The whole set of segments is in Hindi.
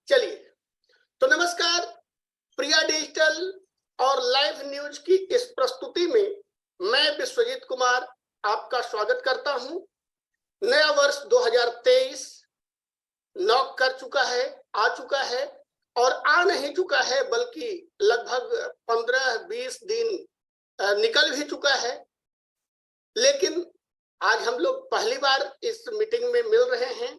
चलिए, तो नमस्कार। प्रिया डिजिटल और लाइव न्यूज की इस प्रस्तुति में मैं विश्वजीत कुमार आपका स्वागत करता हूं। नया वर्ष 2023 नॉक कर चुका है, आ चुका है और आ नहीं चुका है बल्कि लगभग 15-20 दिन निकल भी चुका है। लेकिन आज हम लोग पहली बार इस मीटिंग में मिल रहे हैं,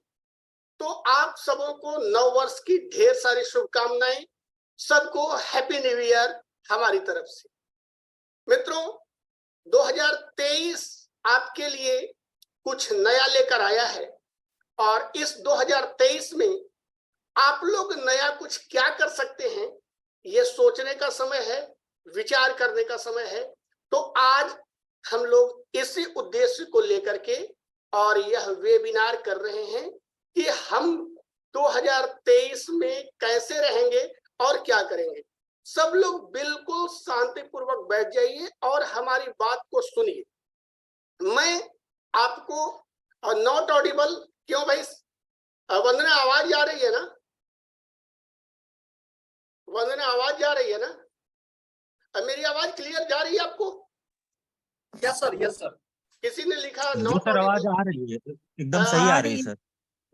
तो आप सबों को नव वर्ष की ढेर सारी शुभकामनाएं। सबको हैप्पी न्यू ईयर हमारी तरफ से। मित्रों, 2023 आपके लिए कुछ नया लेकर आया है और इस 2023 में आप लोग नया कुछ क्या कर सकते हैं, ये सोचने का समय है, विचार करने का समय है। तो आज हम लोग इसी उद्देश्य को लेकर के और यह वेबिनार कर रहे हैं कि हम 2023 में कैसे रहेंगे और क्या करेंगे। सब लोग बिल्कुल शांतिपूर्वक बैठ जाइए और हमारी बात को सुनिए। मैं आपको नॉट ऑडिबल, क्यों भाई? वंदना, आवाज आ रही है ना? वंदना, आवाज जा रही है ना? मेरी आवाज क्लियर जा रही है आपको? Yes sir, yes sir. किसी ने लिखा जी नॉट सर, ऑडिबल। आवाज आ रही है, एकदम सही आ रही है सर।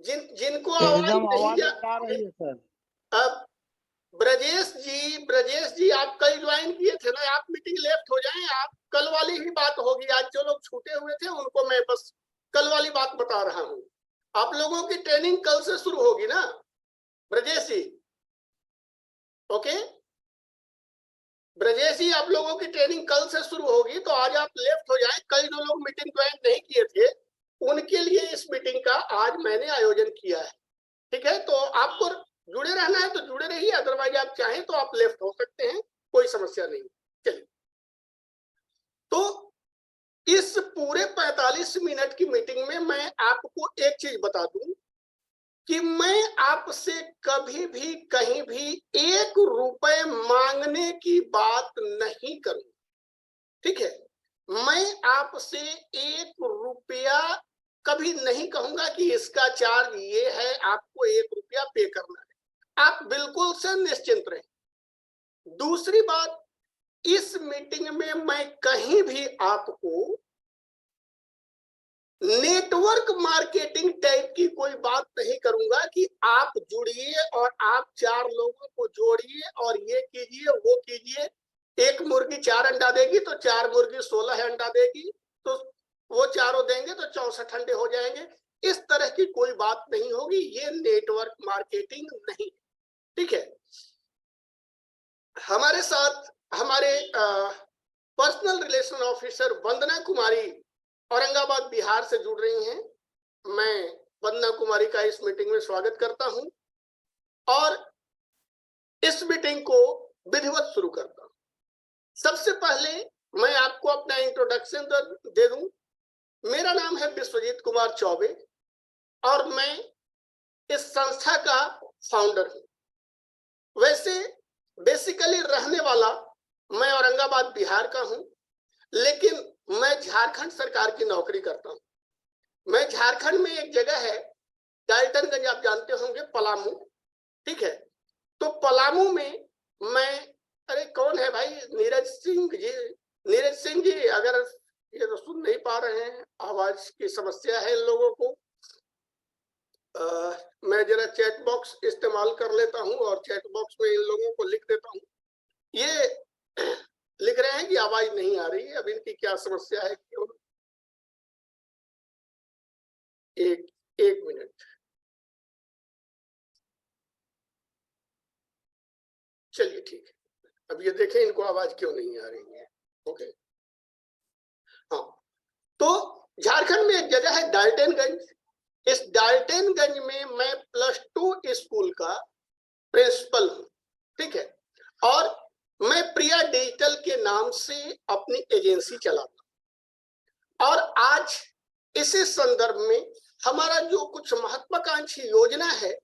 जिनको आवाज नहीं जा रही है सर। अब ब्रजेश जी आप कल ज्वाइन किए थे ना, आप मीटिंग लेफ्ट हो जाएं। आप कल वाली ही बात होगी। आज जो लोग छूटे हुए थे उनको मैं बस कल वाली बात बता रहा हूं। आप लोगों की ट्रेनिंग कल से शुरू होगी ना ब्रजेश जी? ओके ब्रजेश जी, आप लोगों की ट्रेनिंग कल से शुरू होगी, तो आज आप लेफ्ट हो जाएं। कल जो लोग मीटिंग ज्वाइन नहीं किए थे उनके लिए इस मीटिंग का आज मैंने आयोजन किया है। ठीक है, तो आपको जुड़े रहना है तो जुड़े रहिए, अदरवाइज आप चाहें तो आप लेफ्ट हो सकते हैं, कोई समस्या नहीं। चलिए, तो इस पूरे 45 मिनट की मीटिंग में मैं आपको एक चीज बता दूं कि मैं आपसे कभी भी कहीं भी 1 रुपए मांगने की बात नहीं करूंगा। ठीक है, मैं आपसे 1 रुपया कभी नहीं कहूंगा कि इसका चार्ज ये है, आपको 1 रुपया पे करना है। आप बिल्कुल से निश्चिंत रहें। दूसरी बात, इस मीटिंग में मैं कहीं भी आपको नेटवर्क मार्केटिंग टाइप की कोई बात नहीं करूंगा कि आप जुड़िए और आप 4 लोगों को जोड़िए और ये कीजिए वो कीजिए। 1 मुर्गी 4 अंडा देगी तो 4 मुर्गी 16 अंडा देगी, तो वो चारों देंगे तो 64 अंडे हो जाएंगे। इस तरह की कोई बात नहीं होगी। ये नेटवर्क मार्केटिंग नहीं। ठीक है, हमारे साथ हमारे personal relation officer Vandana Kumari Aurangabad Bihar से जुड़ रही हैं। मैं वंदना कुमारी का इस मीटिंग में स्वागत करता हूं और इस मीटिंग को विधिवत शुरू करता हूं। सबसे पहले मैं आपको अपना इंट्रोडक्शन दे दूं। मेरा नाम है विश्वजीत कुमार चौबे और मैं इस संस्था का फाउंडर हूं। वैसे बेसिकली रहने वाला मैं औरंगाबाद बिहार का हूं, लेकिन मैं झारखंड सरकार की नौकरी करता हूं। मैं झारखंड में एक जगह है डाल्टनगंज, आप जानते होंगे, पलामू। ठीक है, तो पलामू में मैं, अरे कौन है भाई? नीरज सिंह जी, अगर ये तो सुन नहीं पा रहे हैं, आवाज की समस्या है इन लोगों को। मैं जरा चैट बॉक्स इस्तेमाल कर लेता हूं और चैट बॉक्स में इन लोगों को लिख देता हूं। ये लिख रहे हैं कि आवाज नहीं आ रही है। अब इनकी क्या समस्या है? क्यों? एक मिनट, चलिए ठीक है। अब ये देखें इनको आवाज क्यों नहीं आ रही है। ओके, हाँ, तो झारखंड में एक जगह है डाल्टनगंज। इस डाल्टनगंज में मैं +2 स्कूल का प्रिंसिपल हूं। ठीक है, और मैं प्रिया डिजिटल के नाम से अपनी एजेंसी चलाता हूं। और आज इसी संदर्भ में हमारा जो कुछ महत्वाकांक्षी योजना है,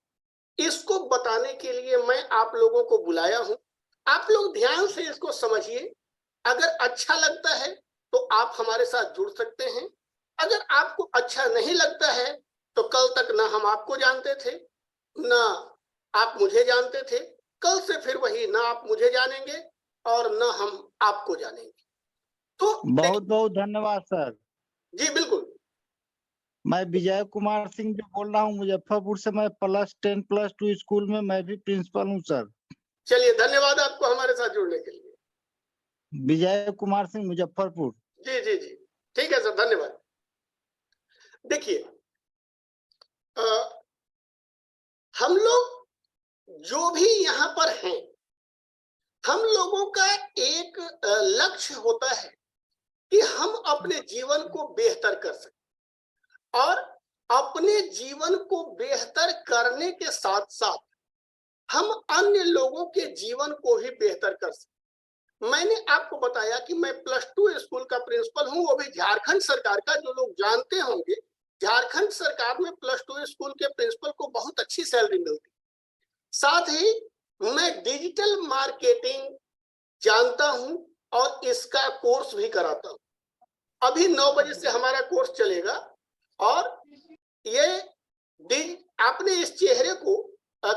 इसको बताने के लिए मैं आप लोगों को बुलाया हूं। आप लोग ध्यान से इसको समझिए। अगर अच्छा लगता है तो आप हमारे साथ जुड़ सकते हैं। अगर आपको अच्छा नहीं लगता है तो कल तक ना हम आपको जानते थे, ना आप मुझे जानते थे, कल से फिर वही, ना आप मुझे जानेंगे और ना हम आपको जानेंगे। तो बहुत बहुत धन्यवाद सर। जी बिल्कुल। मैं विजय कुमार सिंह जो बोल रहा हूँ मुजफ्फरपुर से। मैं +10+2 स्कूल में मैं भी प्रिंसिपल हूँ सर। चलिए, धन्यवाद आपको हमारे साथ जुड़ने के लिए। विजय कुमार सिंह, मुजफ्फरपुर। जी जी जी, ठीक है सर, धन्यवाद। देखिए, हम लोग जो भी यहाँ पर हैं, हम लोगों का एक लक्ष्य होता है कि हम अपने जीवन को बेहतर कर सकें और अपने जीवन को बेहतर करने के साथ साथ हम अन्य लोगों के जीवन को भी बेहतर कर सकें। मैंने आपको बताया कि मैं +2 स्कूल का प्रिंसिपल हूं, वो भी झारखंड सरकार का। जो लोग जानते होंगे, झारखंड सरकार में +2 स्कूल के प्रिंसिपल को बहुत अच्छी सैलरी मिलती। साथ ही मैं डिजिटल मार्केटिंग जानता हूं और इसका कोर्स भी कराता हूं। अभी 9 बजे से हमारा कोर्स चलेगा और ये आपने इस चेहरे को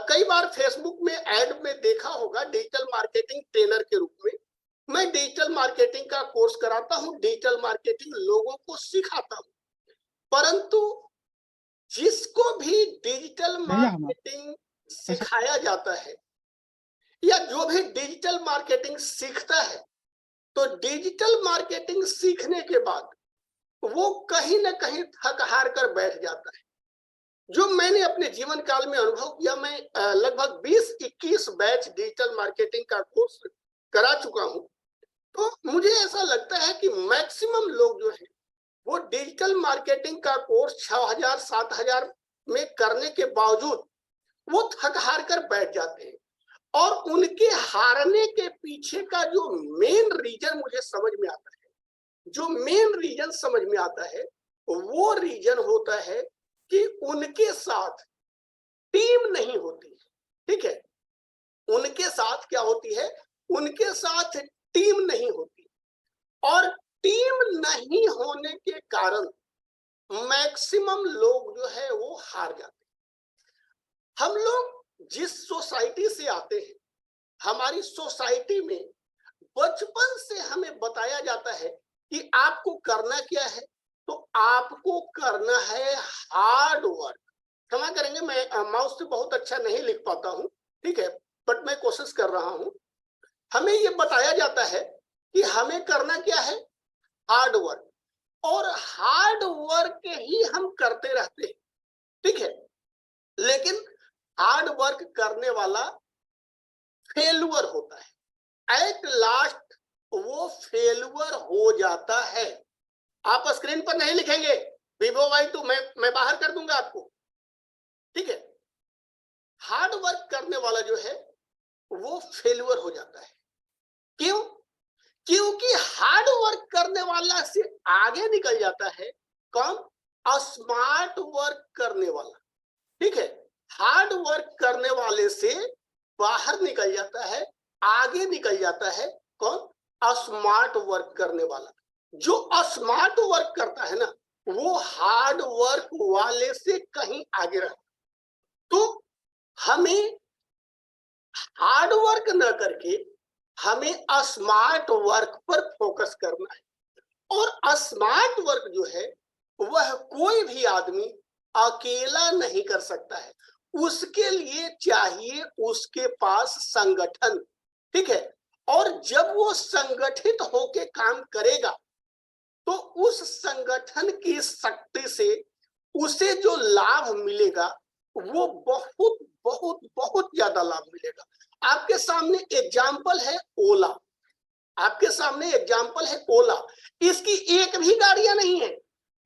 कई बार फेसबुक में ऐड में देखा होगा, डिजिटल मार्केटिंग ट्रेनर के रूप में। मैं डिजिटल मार्केटिंग का कोर्स कराता हूं, डिजिटल मार्केटिंग लोगों को सिखाता हूं। परंतु जिसको भी डिजिटल मार्केटिंग सिखाया जाता है या जो भी डिजिटल मार्केटिंग सीखता है, तो डिजिटल मार्केटिंग सीखने के बाद वो कहीं ना कहीं थक हार कर बैठ जाता है। जो मैंने अपने जीवन काल में अनुभव किया, मैं लगभग 20-21 बैच डिजिटल मार्केटिंग का कोर्स करा चुका हूं। तो मुझे ऐसा लगता है कि मैक्सिमम लोग जो है वो डिजिटल मार्केटिंग का कोर्स 6,000-7,000 में करने के बावजूद वो थक हार कर बैठ जाते हैं। और उनके हारने के पीछे का जो मेन रीजन मुझे समझ में आता है, जो मेन रीजन समझ में आता है, वो रीजन होता है कि उनके साथ टीम नहीं होती। ठीक है, उनके साथ क्या होती है, उनके साथ टीम नहीं होती और टीम नहीं होने के कारण मैक्सिमम लोग जो है वो हार जाते हैं। हम लोग जिस सोसाइटी से आते हैं, हमारी सोसाइटी में बचपन से हमें बताया जाता है कि आपको करना क्या है, तो आपको करना है हार्ड वर्क। क्षमा करेंगे, मैं माउस से बहुत अच्छा नहीं लिख पाता हूं, ठीक है, बट मैं कोशिश कर रहा हूं। हमें ये बताया जाता है कि हमें करना क्या है, हार्ड वर्क, और हार्ड वर्क ही हम करते रहते हैं। ठीक है, लेकिन हार्ड वर्क करने वाला फेलुअर होता है, एट लास्ट वो फेलुअर हो जाता है। आप स्क्रीन पर नहीं लिखेंगे Vivo Y2, मैं बाहर कर दूंगा आपको। ठीक है, हार्ड वर्क करने वाला जो है वो फेलुअर हो जाता है। क्यों? क्योंकि हार्ड वर्क करने वाला से आगे निकल जाता है कौन? स्मार्ट वर्क करने वाला। ठीक है, हार्ड वर्क करने वाले से बाहर निकल जाता है, आगे निकल जाता है कौन? स्मार्ट वर्क करने वाला। जो स्मार्ट वर्क करता है ना, वो हार्ड वर्क वाले से कहीं आगे रहता। तो हमें हार्ड वर्क न करके हमें स्मार्ट वर्क पर फोकस करना है। और स्मार्ट वर्क जो है वह कोई भी आदमी अकेला नहीं कर सकता है, उसके लिए चाहिए उसके पास संगठन। ठीक है, और जब वो संगठित होके काम करेगा तो उस संगठन की शक्ति से उसे जो लाभ मिलेगा वो बहुत बहुत बहुत ज्यादा लाभ मिलेगा। आपके सामने एग्जाम्पल है ओला, आपके सामने एग्जाम्पल है ओला। इसकी एक भी गाड़ियां नहीं है,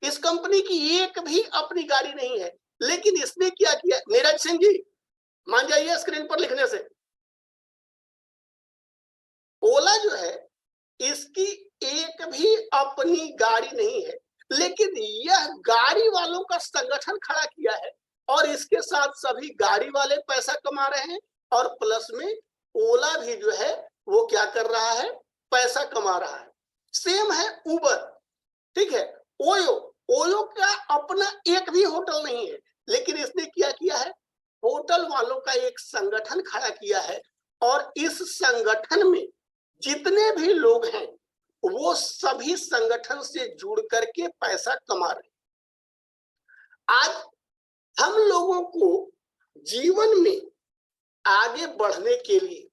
इस कंपनी की एक भी अपनी गाड़ी नहीं है, लेकिन इसने क्या किया? नीरज सिंह जी मान जाइए स्क्रीन पर लिखने से। ओला जो है इसकी एक भी अपनी गाड़ी नहीं है, लेकिन यह गाड़ी वालों का संगठन खड़ा किया है और इसके साथ सभी गाड़ी वाले पैसा कमा रहे हैं और प्लस में ओला भी जो है वो क्या कर रहा है? पैसा कमा रहा है। सेम है उबर। ठीक है, ओयो, ओयो का अपना एक भी होटल नहीं है, लेकिन इसने क्या किया है? होटल वालों का एक संगठन खड़ा किया है और इस संगठन में जितने भी लोग हैं वो सभी संगठन से जुड़ करके पैसा कमा रहे हैं। आज हम लोगों को जीवन में आगे बढ़ने के लिए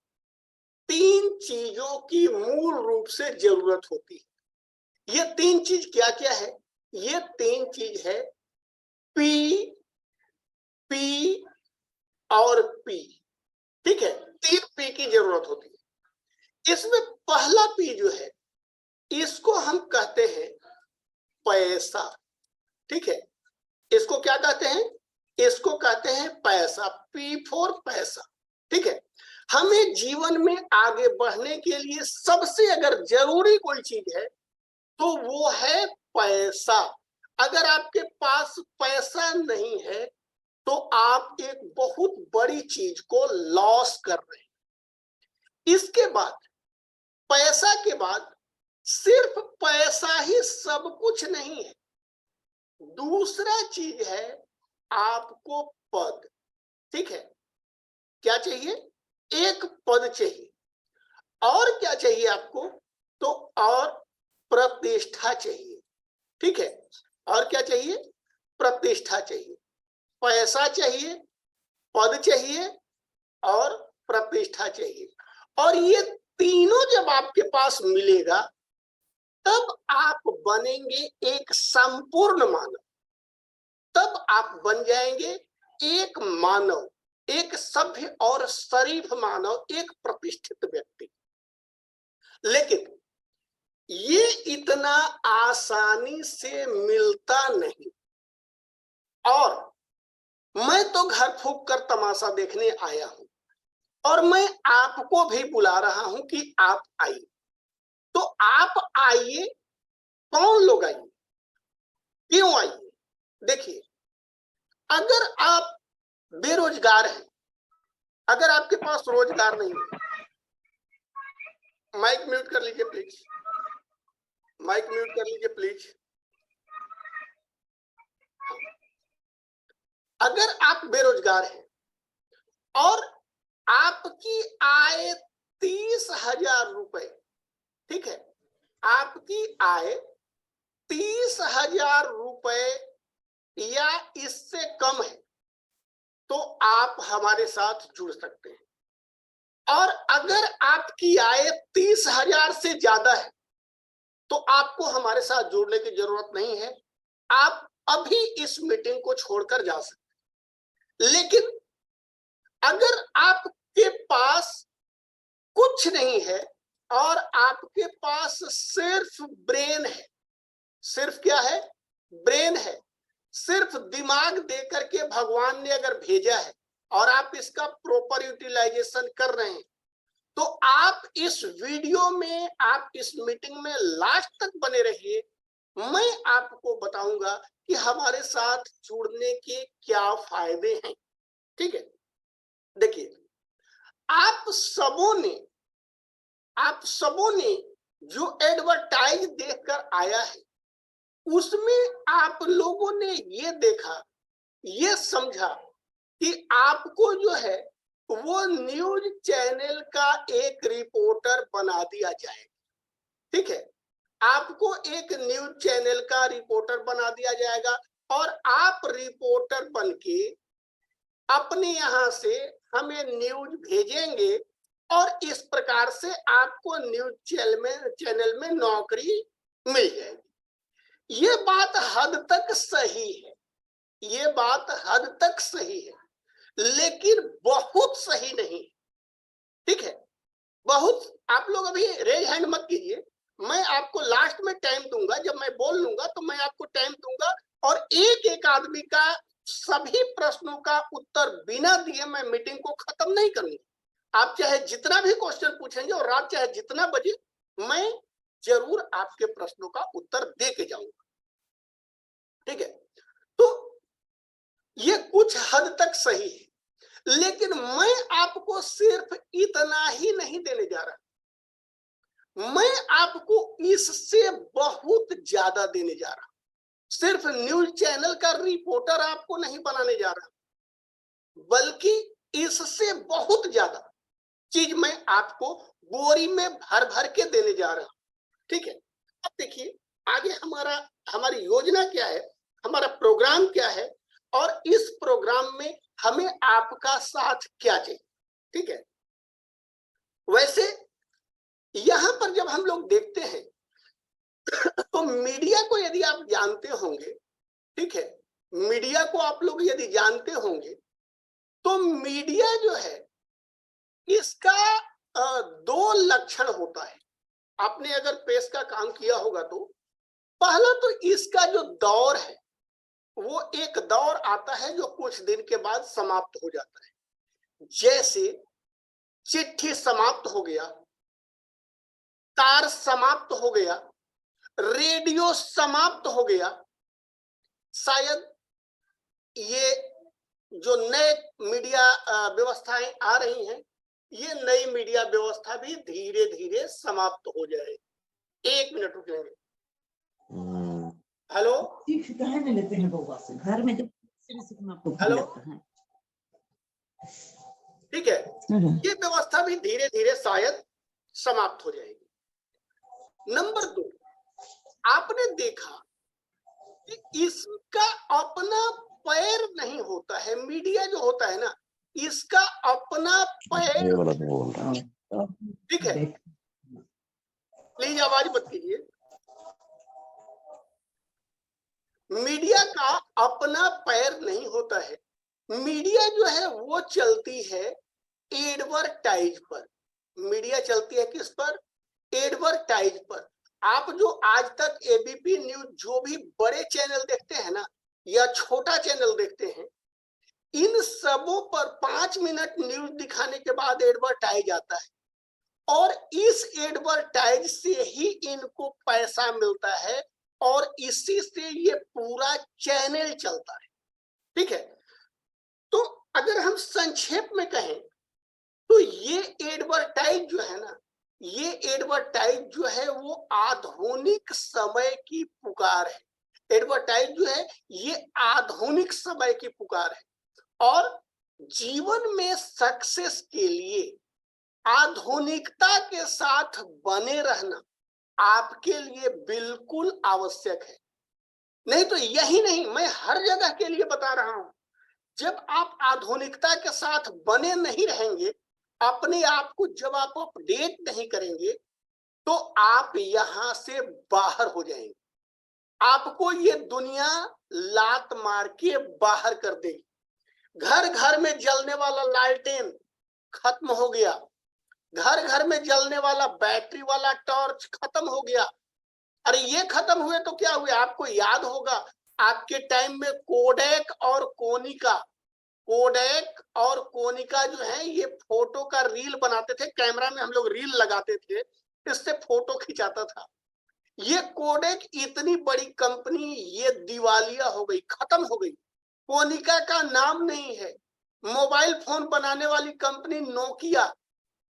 3 चीजों की मूल रूप से जरूरत होती है। ये 3 चीज क्या क्या है? ये 3 चीज है पी, पी और पी। ठीक है, 3 पी की जरूरत होती है। इसमें पहला पी जो है इसको हम कहते हैं पैसा। ठीक है, इसको क्या कहते हैं? इसको कहते हैं पैसा, पी फॉर पैसा। ठीक है, हमें जीवन में आगे बढ़ने के लिए सबसे अगर जरूरी कोई चीज है तो वो है पैसा। अगर आपके पास पैसा नहीं है तो आप एक बहुत बड़ी चीज को लॉस कर रहे हैं। इसके बाद, पैसा के बाद सिर्फ पैसा ही सब कुछ नहीं है। दूसरा चीज है आपको पद। ठीक है, क्या चाहिए? एक पद चाहिए। और क्या चाहिए आपको? तो और प्रतिष्ठा चाहिए। ठीक है, और क्या चाहिए? प्रतिष्ठा चाहिए। पैसा चाहिए, पद चाहिए और प्रतिष्ठा चाहिए। और ये तीनों जब आपके पास मिलेगा तब आप बनेंगे एक संपूर्ण मानव। तब आप बन जाएंगे एक मानव, एक सभ्य और शरीफ मानव, एक प्रतिष्ठित व्यक्ति। लेकिन ये इतना आसानी से मिलता नहीं। और मैं तो घर फूंक कर तमाशा देखने आया हूं और मैं आपको भी बुला रहा हूं कि आप आइए। तो आप आइए। कौन लोग आइए? क्यों आइए? देखिए, अगर आप बेरोजगार हैं, अगर आपके पास रोजगार नहीं है, माइक म्यूट कर लीजिए प्लीज, माइक म्यूट कर लीजिए प्लीज। अगर आप बेरोजगार हैं और आपकी आय 30,000 रुपए, ठीक है, आपकी आय 30,000 रुपए या इससे कम है तो आप हमारे साथ जुड़ सकते हैं। और अगर आपकी आय 30,000 से ज्यादा है तो आपको हमारे साथ जुड़ने की जरूरत नहीं है। आप अभी इस मीटिंग को छोड़कर जा सकते हैं। लेकिन अगर आपके पास कुछ नहीं है और आपके पास सिर्फ ब्रेन है, सिर्फ क्या है? ब्रेन है, सिर्फ दिमाग देकर के भगवान ने अगर भेजा है और आप इसका प्रॉपर यूटिलाइजेशन कर रहे हैं तो आप इस वीडियो में, आप इस मीटिंग में लास्ट तक बने रहिए। मैं आपको बताऊंगा कि हमारे साथ जुड़ने के क्या फायदे हैं। ठीक है, देखिए, आप सबों ने जो एडवर्टाइज देखकर आया है उसमें आप लोगों ने ये देखा, ये समझा कि आपको जो है वो न्यूज चैनल का एक रिपोर्टर बना दिया जाएगा। ठीक है, आपको एक न्यूज चैनल का रिपोर्टर बना दिया जाएगा और आप रिपोर्टर बनके अपने यहां से हमें न्यूज भेजेंगे और इस प्रकार से आपको न्यूज चैनल में नौकरी मिल जाएगी। ये बात हद तक सही है, ये बात हद तक सही है, लेकिन बहुत सही नहीं। ठीक है, बहुत। आप लोग अभी रेज हैंड मत कीजिए, मैं आपको लास्ट में टाइम दूंगा। जब मैं बोल लूंगा तो मैं आपको टाइम दूंगा और एक एक आदमी का सभी प्रश्नों का उत्तर बिना दिए मैं मीटिंग को खत्म नहीं करूंगा। आप चाहे जितना भी क्वेश्चन पूछेंगे और रात चाहे जितना बजे, मैं जरूर आपके प्रश्नों का उत्तर दे के जाऊंगा। ठीक है, तो ये कुछ हद तक सही है, लेकिन मैं आपको सिर्फ इतना ही नहीं देने जा रहा, मैं आपको इससे बहुत ज्यादा देने जा रहा। सिर्फ न्यूज चैनल का रिपोर्टर आपको नहीं बनाने जा रहा, बल्कि इससे बहुत ज्यादा चीज मैं आपको बोरी में भर भर के देने जा रहा हूं, ठीक है। अब देखिए आगे हमारी योजना क्या है, हमारा प्रोग्राम क्या है, और इस प्रोग्राम में हमें आपका साथ क्या चाहिए, ठीक है। वैसे यहां पर जब हम लोग देखते हैं तो मीडिया को यदि आप जानते होंगे, ठीक है, मीडिया को आप लोग यदि जानते होंगे तो मीडिया जो है इसका दो लक्षण होता है। आपने अगर प्रेस का काम किया होगा तो पहला तो इसका जो दौर है वो एक दौर आता है जो कुछ दिन के बाद समाप्त हो जाता है। जैसे चिट्ठी समाप्त हो गया, तार समाप्त हो गया, रेडियो समाप्त हो गया, शायद ये जो नए मीडिया व्यवस्थाएं आ रही हैं, ये नई मीडिया व्यवस्था भी धीरे धीरे समाप्त हो जाए। 1 मिनट रुकेंगे। हेलो, नहीं लेते हैं बउआ से घर में जब सीखना तो हेलो, लगता है, ठीक है, ये व्यवस्था भी धीरे धीरे शायद समाप्त हो जाएगी। नंबर 2, आपने देखा कि इसका अपना पैर नहीं होता है। मीडिया जो होता है ना, इसका अपना पैर, ठीक है, प्लीज आवाज मत कीजिए। मीडिया का अपना पैर नहीं होता है। मीडिया जो है वो चलती है एडवर्टाइज पर। मीडिया चलती है किस पर? एडवर्टाइज पर। आप जो आज तक एबीपी न्यूज जो भी बड़े चैनल देखते हैं ना या छोटा चैनल देखते हैं, इन सबों पर 5 मिनट न्यूज दिखाने के बाद एडवर्टाइज आता है और इस एडवर्टाइज से ही इनको पैसा मिलता है और इसी से ये पूरा चैनल चलता है, ठीक है। तो अगर हम संक्षेप में कहें तो ये एडवर्टाइज जो है ना, ये एडवर्टाइज जो है वो आधुनिक समय की पुकार है। एडवर्टाइज जो है ये आधुनिक समय की पुकार है और जीवन में सक्सेस के लिए आधुनिकता के साथ बने रहना आपके लिए बिल्कुल आवश्यक है। नहीं तो यही नहीं, मैं हर जगह के लिए बता रहा हूं, जब आप आधुनिकता के साथ बने नहीं रहेंगे, अपने आप को जब आप अपडेट नहीं करेंगे तो आप यहां से बाहर हो जाएंगे। आपको ये दुनिया लात मार के बाहर कर देगी। घर घर में जलने वाला लालटेन खत्म हो गया, घर घर में जलने वाला बैटरी वाला टॉर्च खत्म हो गया। अरे ये खत्म हुए तो क्या हुए? आपको याद होगा आपके टाइम में कोडेक और कोनिका जो है ये फोटो का रील बनाते थे। कैमरा में हम लोग रील लगाते थे, इससे फोटो खिंचाता था। ये कोडेक इतनी बड़ी कंपनी ये दिवालिया हो गई, खत्म हो गई। कोनिका का नाम नहीं है। मोबाइल फोन बनाने वाली कंपनी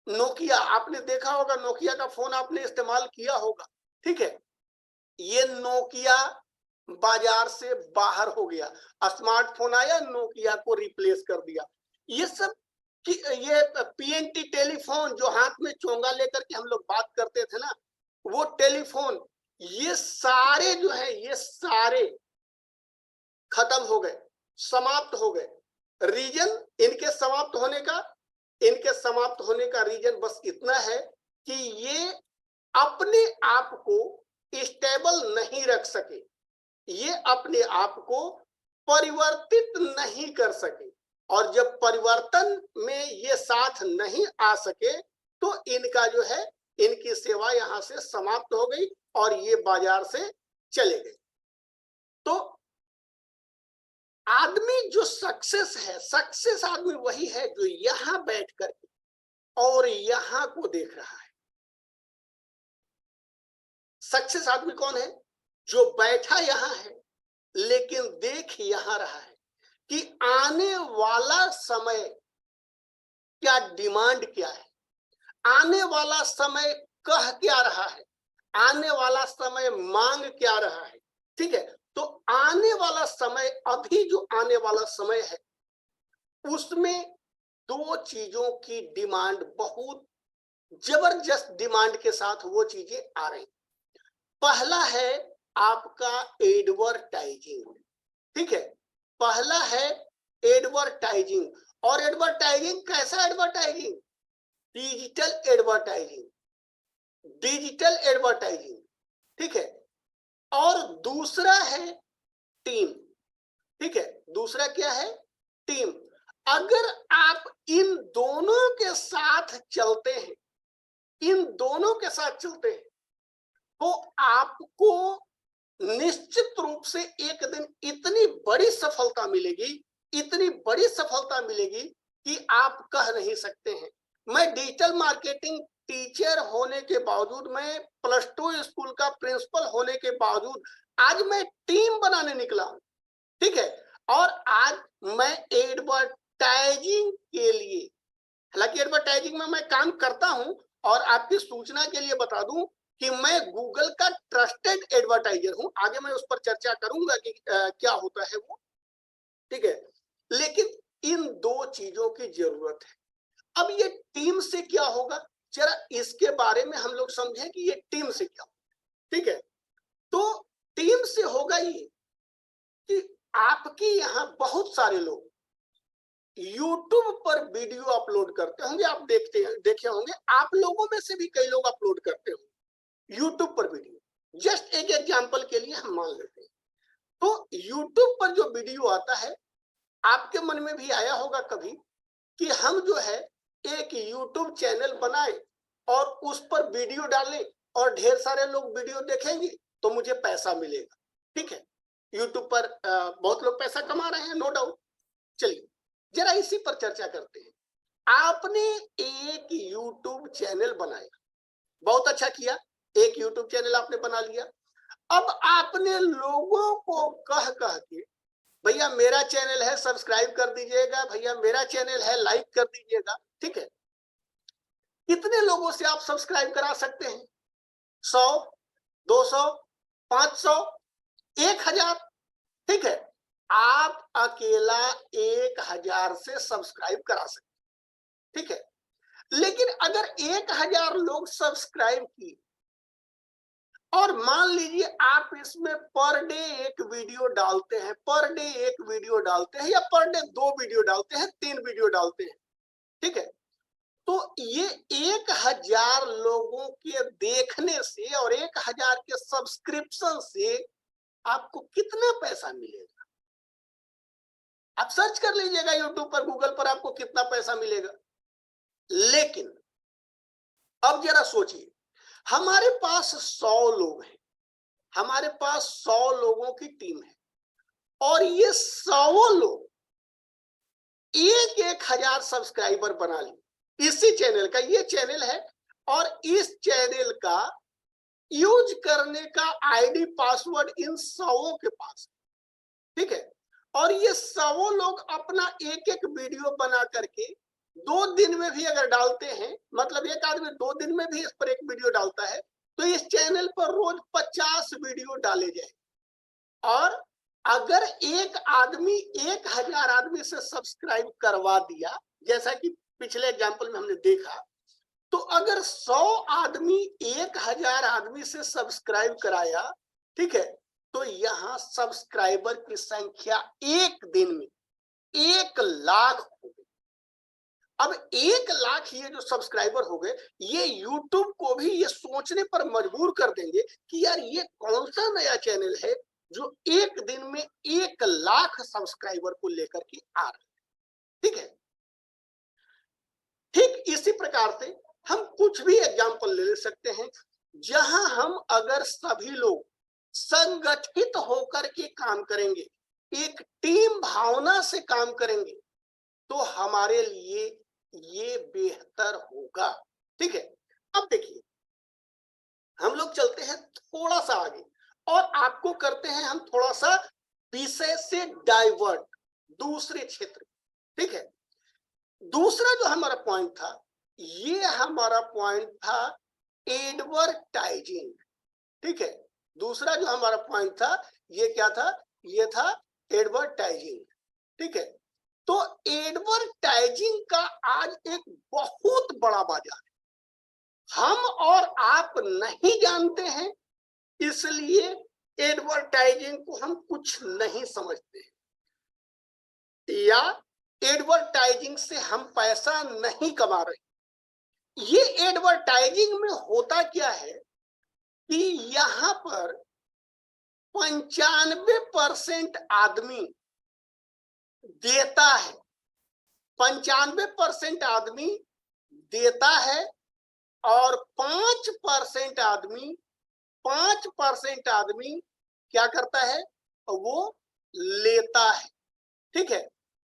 नोकिया, आपने देखा होगा, नोकिया का फोन आपने इस्तेमाल किया होगा, ठीक है। ये नोकिया बाजार से बाहर हो गया, स्मार्टफोन आया, नोकिया को रिप्लेस कर दिया। ये सब ये पीएनटी टेलीफोन जो हाथ में चोंगा लेकर के हम लोग बात करते थे ना, वो टेलीफोन, ये सारे जो है ये सारे खत्म हो गए, समाप्त हो गए। रीजन इनके समाप्त होने का रीजन बस इतना है कि ये अपने आप को स्टेबल नहीं रख सके, ये अपने आप को परिवर्तित नहीं कर सके, और जब परिवर्तन में ये साथ नहीं आ सके तो इनका जो है इनकी सेवा यहां से समाप्त हो गई और ये बाजार से चले गए। तो आदमी जो सक्सेस है, सक्सेस आदमी वही है जो यहां बैठ कर और यहां को देख रहा है। सक्सेस आदमी कौन है? जो बैठा यहां है लेकिन देख यहां रहा है कि आने वाला समय क्या डिमांड क्या है, आने वाला समय कह क्या रहा है, आने वाला समय मांग क्या रहा है, ठीक है। तो आने वाला समय, अभी जो आने वाला समय है उसमें दो चीजों की डिमांड, बहुत जबरदस्त डिमांड के साथ वो चीजें आ रही। पहला है आपका एडवर्टाइजिंग, ठीक है, पहला है एडवर्टाइजिंग। और एडवर्टाइजिंग कैसा advertising? Digital advertising, digital advertising, ठीक है। और दूसरा है टीम, ठीक है, दूसरा क्या है? टीम। अगर आप इन दोनों के साथ चलते हैं, इन दोनों के साथ चलते हैं, तो आपको निश्चित रूप से एक दिन इतनी बड़ी सफलता मिलेगी, इतनी बड़ी सफलता मिलेगी कि आप कह नहीं सकते हैं। मैं डिजिटल मार्केटिंग टीचर होने के बावजूद, मैं +2 स्कूल का प्रिंसिपल होने के बावजूद आज मैं टीम बनाने निकला हूं, ठीक है। और आज मैं एडवर्टाइजिंग के लिए, हालांकि एडवर्टाइजिंग में मैं काम करता हूं, और आपकी सूचना के लिए बता दूं कि मैं गूगल का ट्रस्टेड एडवर्टाइजर हूं। आगे मैं उस पर चर्चा करूंगा कि क्या होता है वो, ठीक है। लेकिन इन दो चीजों की जरूरत है। अब ये टीम से क्या होगा, जरा इसके बारे में हम लोग समझें कि ये टीम से क्या होगा, ठीक है। तो टीम से होगा ये कि आपके यहाँ बहुत सारे लोग YouTube पर वीडियो अपलोड करते होंगे, आप देखे होंगे, आप लोगों में से भी कई लोग अपलोड करते होंगे YouTube पर वीडियो। जस्ट एक एग्जांपल के लिए हम मान लेते हैं, तो YouTube पर जो वीडियो आता है, आपके मन में भी आया होगा कभी कि हम जो है एक YouTube चैनल बनाए और उस पर वीडियो डालें और ढेर सारे लोग वीडियो देखेंगे तो मुझे पैसा मिलेगा, ठीक है। YouTube पर बहुत लोग पैसा कमा रहे हैं, नो डाउट। चलिए जरा इसी पर चर्चा करते हैं। आपने एक YouTube चैनल बनाया, बहुत अच्छा किया, एक YouTube चैनल आपने बना लिया। अब आपने लोगों को कह के, भैया मेरा चैनल है सब्सक्राइब कर दीजिएगा, भैया मेरा चैनल है लाइक कर दीजिएगा, ठीक है। कितने लोगों से आप सब्सक्राइब करा सकते हैं? 100, 200, 500, 1000, ठीक है। आप अकेला 1000 से सब्सक्राइब करा सकते, ठीक है। लेकिन अगर 1000 लोग सब्सक्राइब किए और मान लीजिए आप इसमें पर डे एक वीडियो डालते हैं, पर डे एक वीडियो डालते हैं, या पर डे 2 वीडियो डालते हैं, 3 वीडियो डालते हैं, ठीक है। तो ये 1000 लोगों के देखने से और 1000 के सब्सक्रिप्शन से आपको कितना पैसा मिलेगा? आप सर्च कर लीजिएगा YouTube पर, गूगल पर, आपको कितना पैसा मिलेगा। लेकिन अब जरा सोचिए, हमारे पास 100 लोग हैं, हमारे पास 100 लोगों की टीम है, और ये 100 लोग 1000 सब्सक्राइबर बना लिए इसी चैनल का। ये चैनल है और इस चैनल का यूज करने का आईडी पासवर्ड इन 100 के पास, ठीक है। और ये 100 लोग अपना एक एक वीडियो बना करके 2 दिन में भी अगर डालते हैं, मतलब एक आदमी 2 दिन में भी इस पर एक वीडियो डालता है, तो इस चैनल पर रोज 50 वीडियो डाले जाए। और अगर एक आदमी 1000 आदमी से सब्सक्राइब करवा दिया, जैसा कि पिछले एग्जांपल में हमने देखा, तो अगर 100 आदमी 1000 आदमी से सब्सक्राइब कराया, ठीक है, तो यहां सब्सक्राइबर की संख्या एक दिन में 1 लाख हो गई। अब 1 लाख ये जो सब्सक्राइबर हो गए, ये YouTube को भी ये सोचने पर मजबूर कर देंगे कि यार ये कौन सा नया चैनल है जो एक दिन में 1 लाख सब्सक्राइबर को लेकर के आ रहा है, ठीक है। ठीक इसी प्रकार से हम कुछ भी एग्जाम्पल ले सकते हैं, जहां हम अगर सभी लोग संगठित होकर के काम करेंगे, एक टीम भावना से काम करेंगे, तो हमारे लिए ये बेहतर होगा, ठीक है। अब देखिए, हम लोग चलते हैं थोड़ा सा आगे और आपको करते हैं हम थोड़ा सा विषय से डाइवर्ट दूसरे क्षेत्र, ठीक है। दूसरा जो हमारा पॉइंट था, ये हमारा पॉइंट था एडवर्टाइजिंग, ठीक है। दूसरा जो हमारा पॉइंट था, ये क्या था? ये था एडवर्टाइजिंग, ठीक है। तो एडवर्टाइजिंग का आज एक बहुत बड़ा बाजार है, हम और आप नहीं जानते हैं, इसलिए एडवर्टाइजिंग को हम कुछ नहीं समझते या एडवर्टाइजिंग से हम पैसा नहीं कमा रहे। ये एडवर्टाइजिंग में होता क्या है कि यहां पर 95% आदमी देता है, 95% आदमी देता है और 5% आदमी क्या करता है, वो लेता है। ठीक है,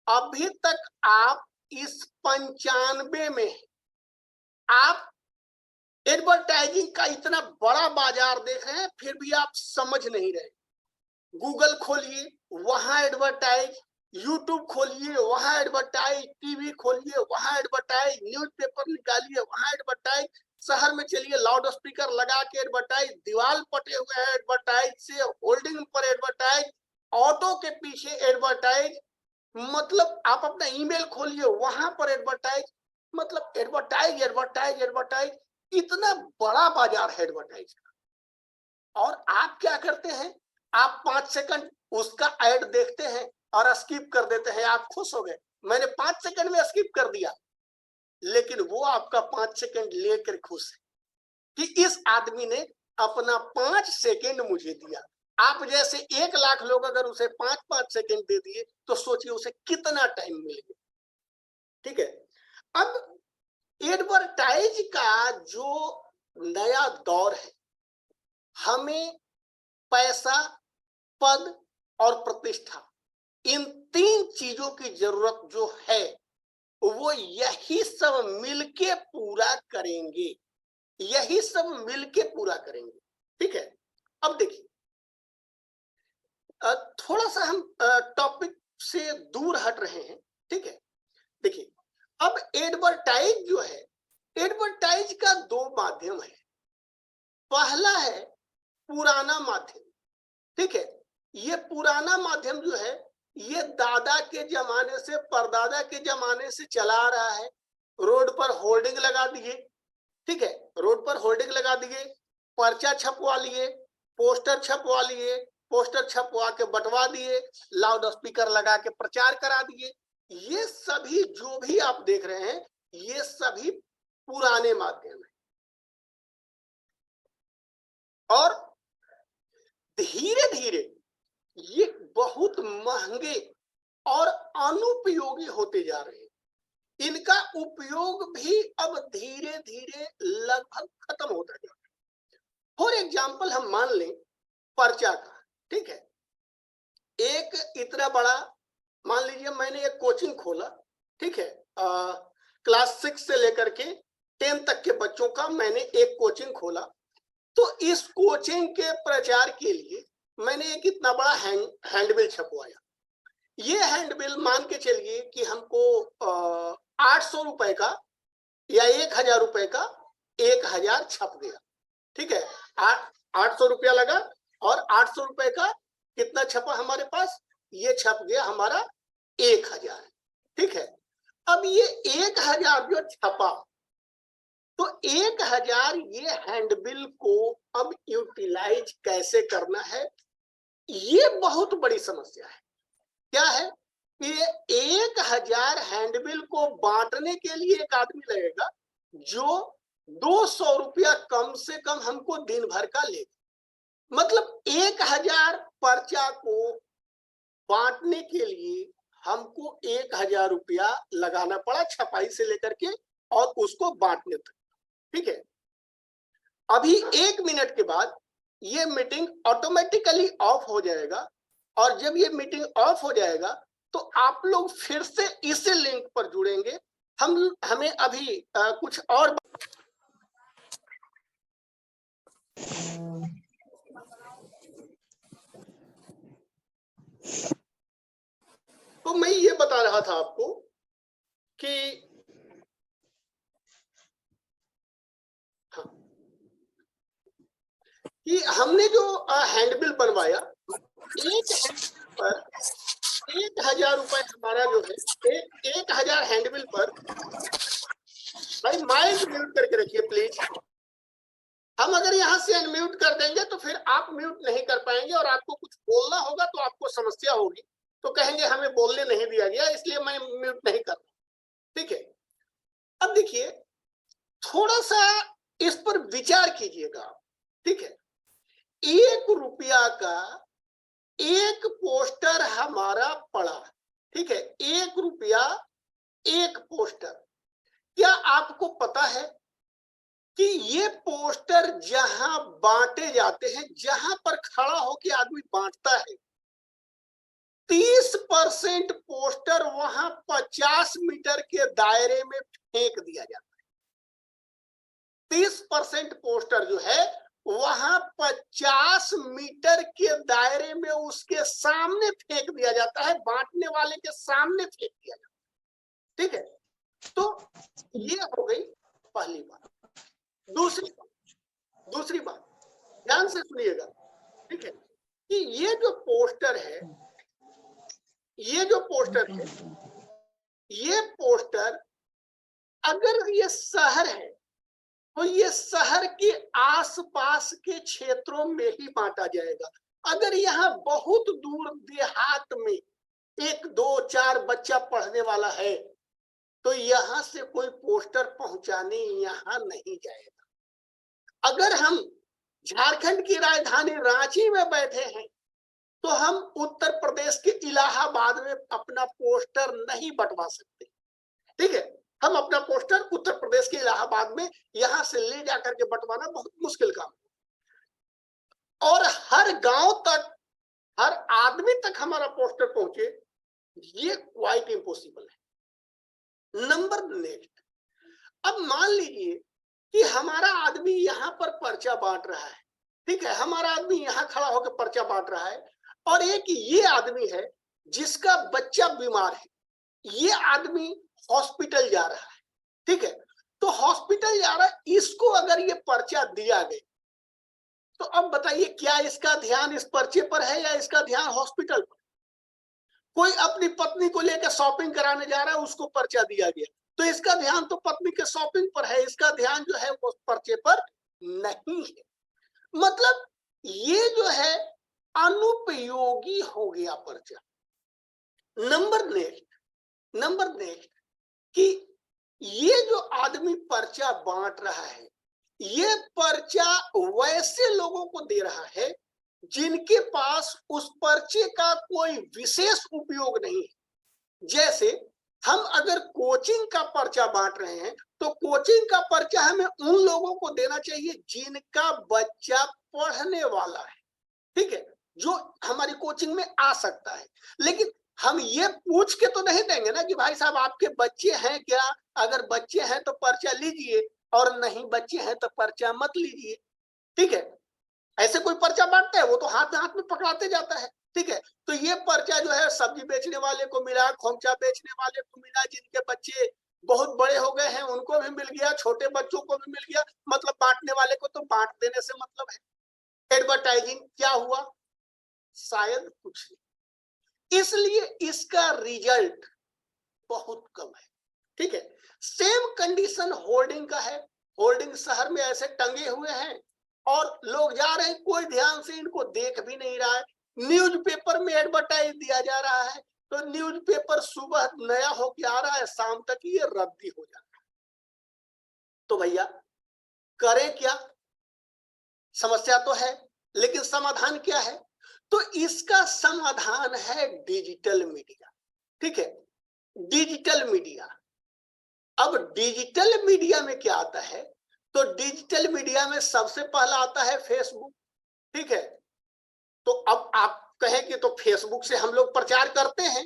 अभी तक आप इस 95 में आप एडवर्टाइजिंग का इतना बड़ा बाजार देख रहे हैं, फिर भी आप समझ नहीं रहे। गूगल खोलिए, वहां एडवर्टाइज, यूट्यूब खोलिए, वहां एडवर्टाइज, टीवी खोलिए, वहां एडवर्टाइज, न्यूज़पेपर निकालिए, वहां एडवर्टाइज, शहर में चलिए लाउड स्पीकर लगा के एडवर्टाइज, दीवार पटे हुए हैं एडवर्टाइज से, होल्डिंग पर एडवर्टाइज, ऑटो के पीछे एडवर्टाइज, मतलब आप अपना ईमेल खोलिए वहां पर एडवर्टाइज, मतलब एडवर्टाइज एडवर्टाइज एडवर्टाइज, इतना बड़ा बाजार है एडवर्टाइज का। और आप क्या करते हैं, आप 5 सेकंड उसका ऐड देखते हैं और स्किप कर देते हैं, आप खुश हो गए, मैंने 5 सेकंड में स्किप कर दिया, लेकिन वो आपका 5 सेकंड लेकर खुश है कि इस आदमी ने अपना 5 सेकंड मुझे दिया। आप जैसे 1 लाख लोग अगर उसे 5-5 सेकंड दे दिए तो सोचिए उसे कितना टाइम मिल गया। ठीक है, अब एडवर्टाइज का जो नया दौर है, हमें पैसा, पद और प्रतिष्ठा, इन 3 चीजों की जरूरत जो है वो यही सब मिलके पूरा करेंगे, यही सब मिलके पूरा करेंगे। ठीक है, अब देखिए थोड़ा सा हम टॉपिक से दूर हट रहे हैं। ठीक है, देखिए अब एडवर्टाइज जो है, एडवर्टाइज का 2 माध्यम है। पहला है पुराना माध्यम। ठीक है, ये पुराना माध्यम जो है ये दादा के जमाने से, परदादा के जमाने से चला आ रहा है। रोड पर होर्डिंग लगा दिए, ठीक है, रोड पर होर्डिंग लगा दिए, पर्चा छपवा लिए, पोस्टर छपवा लिए, पोस्टर छपवा के बंटवा दिए, लाउड स्पीकर लगा के प्रचार करा दिए। ये सभी जो भी आप देख रहे हैं ये सभी पुराने माध्यम है। और धीरे धीरे ये बहुत महंगे और अनुपयोगी होते जा रहे हैं। इनका उपयोग भी अब धीरे धीरे लगभग खत्म होता जा रहा है। फॉर एग्जाम्पल हम मान लें पर्चा का, ठीक है, एक इतना बड़ा, मान लीजिए मैंने एक कोचिंग खोला, ठीक है, क्लास 6 से लेकर के 10 तक के बच्चों का मैंने एक कोचिंग खोला। तो इस कोचिंग के प्रचार के लिए मैंने एक इतना बड़ा हैंडबिल छपवाया। ये हैंडबिल मान के चलिए कि हमको 800 रुपए का या 1000 रुपए का 1000 छप गया। ठीक है, 800 रुपया लगा और 800 रुपए का कितना छपा हमारे पास, ये छप गया हमारा 1000। ठीक है, अब ये 1000 जो छपा, तो 1000 ये हैंडबिल को अब यूटिलाइज कैसे करना है, ये बहुत बड़ी समस्या है। क्या है कि 1000 हैंडबिल को बांटने के लिए एक आदमी लगेगा जो 200 रुपया कम से कम हमको दिन भर का लेगा। मतलब 1000 पर्चा को बांटने के लिए हमको 1000 रुपया लगाना पड़ा, छपाई से लेकर के और उसको बांटने तक। ठीक है, अभी 1 मिनट के बाद ये मीटिंग ऑटोमेटिकली ऑफ हो जाएगा और जब ये मीटिंग ऑफ हो जाएगा तो आप लोग फिर से इस लिंक पर जुड़ेंगे। हमें अभी कुछ और तो मैं ये बता रहा था आपको कि हाँ, कि हमने जो हैंडबिल बनवाया, एक पर 1000 रुपए हमारा जो है 1000 हैंडबिल पर, भाई माइक म्यूट करके रखिए प्लीज। हम अगर यहाँ से अनम्यूट कर देंगे तो फिर आप म्यूट नहीं कर पाएंगे और आपको कुछ बोलना होगा तो आपको समस्या होगी, तो कहेंगे हमें बोलने नहीं दिया गया, इसलिए मैं म्यूट नहीं कर रहा। ठीक है, अब देखिए थोड़ा सा इस पर विचार कीजिएगा। ठीक है, 1 रुपया का एक पोस्टर हमारा पड़ा। ठीक है, 1 रुपया एक पोस्टर। क्या आपको पता है कि ये पोस्टर जहां बांटे जाते हैं, जहां पर खड़ा होकर आदमी बांटता है, 30% पोस्टर वहां 50 मीटर के दायरे में फेंक दिया जाता है। 30% पोस्टर जो है वहां 50 मीटर के दायरे में उसके सामने फेंक दिया जाता है, बांटने वाले के सामने फेंक दिया जाता है। ठीक है, तो ये हो गई पहली बात। दूसरी बात ध्यान से सुनिएगा। ठीक है, कि ये जो पोस्टर है, ये पोस्टर अगर ये शहर है तो ये शहर के आसपास के क्षेत्रों में ही बांटा जाएगा। अगर यहाँ बहुत दूर देहात में 1, 2, 4 बच्चा पढ़ने वाला है तो यहाँ से कोई पोस्टर पहुंचाने यहाँ नहीं जाएगा। अगर हम झारखंड की राजधानी रांची में बैठे हैं तो हम उत्तर प्रदेश के इलाहाबाद में अपना पोस्टर नहीं बंटवा सकते। ठीक है, हम अपना पोस्टर उत्तर प्रदेश के इलाहाबाद में यहां से ले जाकर के बंटवाना बहुत मुश्किल काम है। और हर गांव तक, हर आदमी तक हमारा पोस्टर पहुंचे, ये क्वाइट इम्पॉसिबल है। नंबर नेक्स्ट, अब मान लीजिए कि हमारा आदमी यहाँ पर पर्चा बांट रहा है। ठीक है, हमारा आदमी यहाँ खड़ा होकर पर्चा बांट रहा है और एक ये आदमी है जिसका बच्चा बीमार है, ये आदमी हॉस्पिटल जा रहा है। ठीक है, तो हॉस्पिटल जा रहा है, इसको अगर ये पर्चा दिया गया तो अब बताइए क्या इसका ध्यान इस पर्चे पर है या इसका ध्यान हॉस्पिटल पर? कोई अपनी पत्नी को लेकर शॉपिंग कराने जा रहा है, उसको पर्चा दिया गया तो इसका ध्यान तो पत्नी के शॉपिंग पर है, इसका ध्यान जो है वो पर्चे पर नहीं है। मतलब ये जो है अनुपयोगी हो गया पर्चा। नंबर नेक्स्ट कि ये जो आदमी पर्चा बांट रहा है, ये पर्चा वैसे लोगों को दे रहा है जिनके पास उस पर्चे का कोई विशेष उपयोग नहीं है। जैसे हम अगर कोचिंग का पर्चा बांट रहे हैं तो कोचिंग का पर्चा हमें उन लोगों को देना चाहिए जिनका बच्चा पढ़ने वाला है। ठीक है, जो हमारी कोचिंग में आ सकता है। लेकिन हम ये पूछ के तो नहीं देंगे ना कि भाई साहब आपके बच्चे हैं क्या, अगर बच्चे हैं तो पर्चा लीजिए और नहीं बच्चे हैं तो पर्चा मत लीजिए। ठीक है, ऐसे कोई पर्चा बांटता है वो तो हाथ में पकड़ाते जाता है। ठीक है, तो ये पर्चा जो है सब्जी बेचने वाले को मिला, खोमचा बेचने वाले को मिला, जिनके बच्चे बहुत बड़े हो गए हैं उनको भी मिल गया, छोटे बच्चों को भी मिल गया। मतलब बांटने वाले को तो बांट देने से मतलब है। एडवर्टाइजिंग क्या हुआ? शायद कुछ नहीं। इसलिए इसका रिजल्ट बहुत कम है। ठीक है, सेम कंडीशन होर्डिंग का है। होर्डिंग शहर में ऐसे टंगे हुए हैं और लोग जा रहे हैं, कोई ध्यान से इनको देख भी नहीं रहा है। न्यूज़पेपर में एडवर्टाइज दिया जा रहा है तो न्यूज़पेपर सुबह नया होके आ रहा है, शाम तक ये रद्दी हो जाता है। तो भैया करें क्या? समस्या तो है, लेकिन समाधान क्या है? तो इसका समाधान है डिजिटल मीडिया। ठीक है, डिजिटल मीडिया। अब डिजिटल मीडिया में क्या आता है? तो डिजिटल मीडिया में सबसे पहला आता है फेसबुक। ठीक है, तो अब आप कहें कि तो फेसबुक से हम लोग प्रचार करते हैं?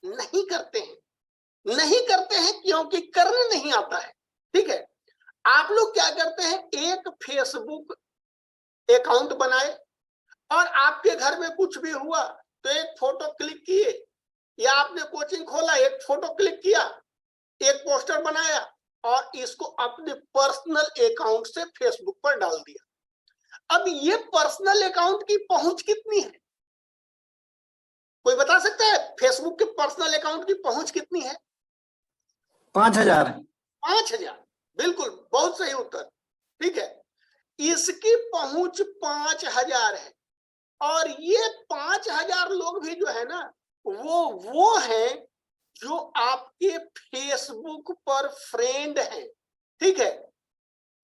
नहीं करते हैं क्योंकि करने नहीं आता है। ठीक है, आप लोग क्या करते हैं, एक फेसबुक अकाउंट बनाए और आपके घर में कुछ भी हुआ तो एक फोटो क्लिक किए, या आपने कोचिंग खोला एक फोटो क्लिक किया, एक पोस्टर बनाया और इसको अपने पर्सनल अकाउंट से फेसबुक पर डाल दिया। अब ये पर्सनल अकाउंट की पहुंच कितनी है? कोई बता सकता है फेसबुक के पर्सनल अकाउंट की पहुंच कितनी है? 5000। 5000, बिल्कुल बहुत सही उत्तर। ठीक है, इसकी पहुंच 5000 है। और ये 5000 लोग भी जो है ना, वो हैं जो आपके फेसबुक पर फ्रेंड हैं। ठीक है,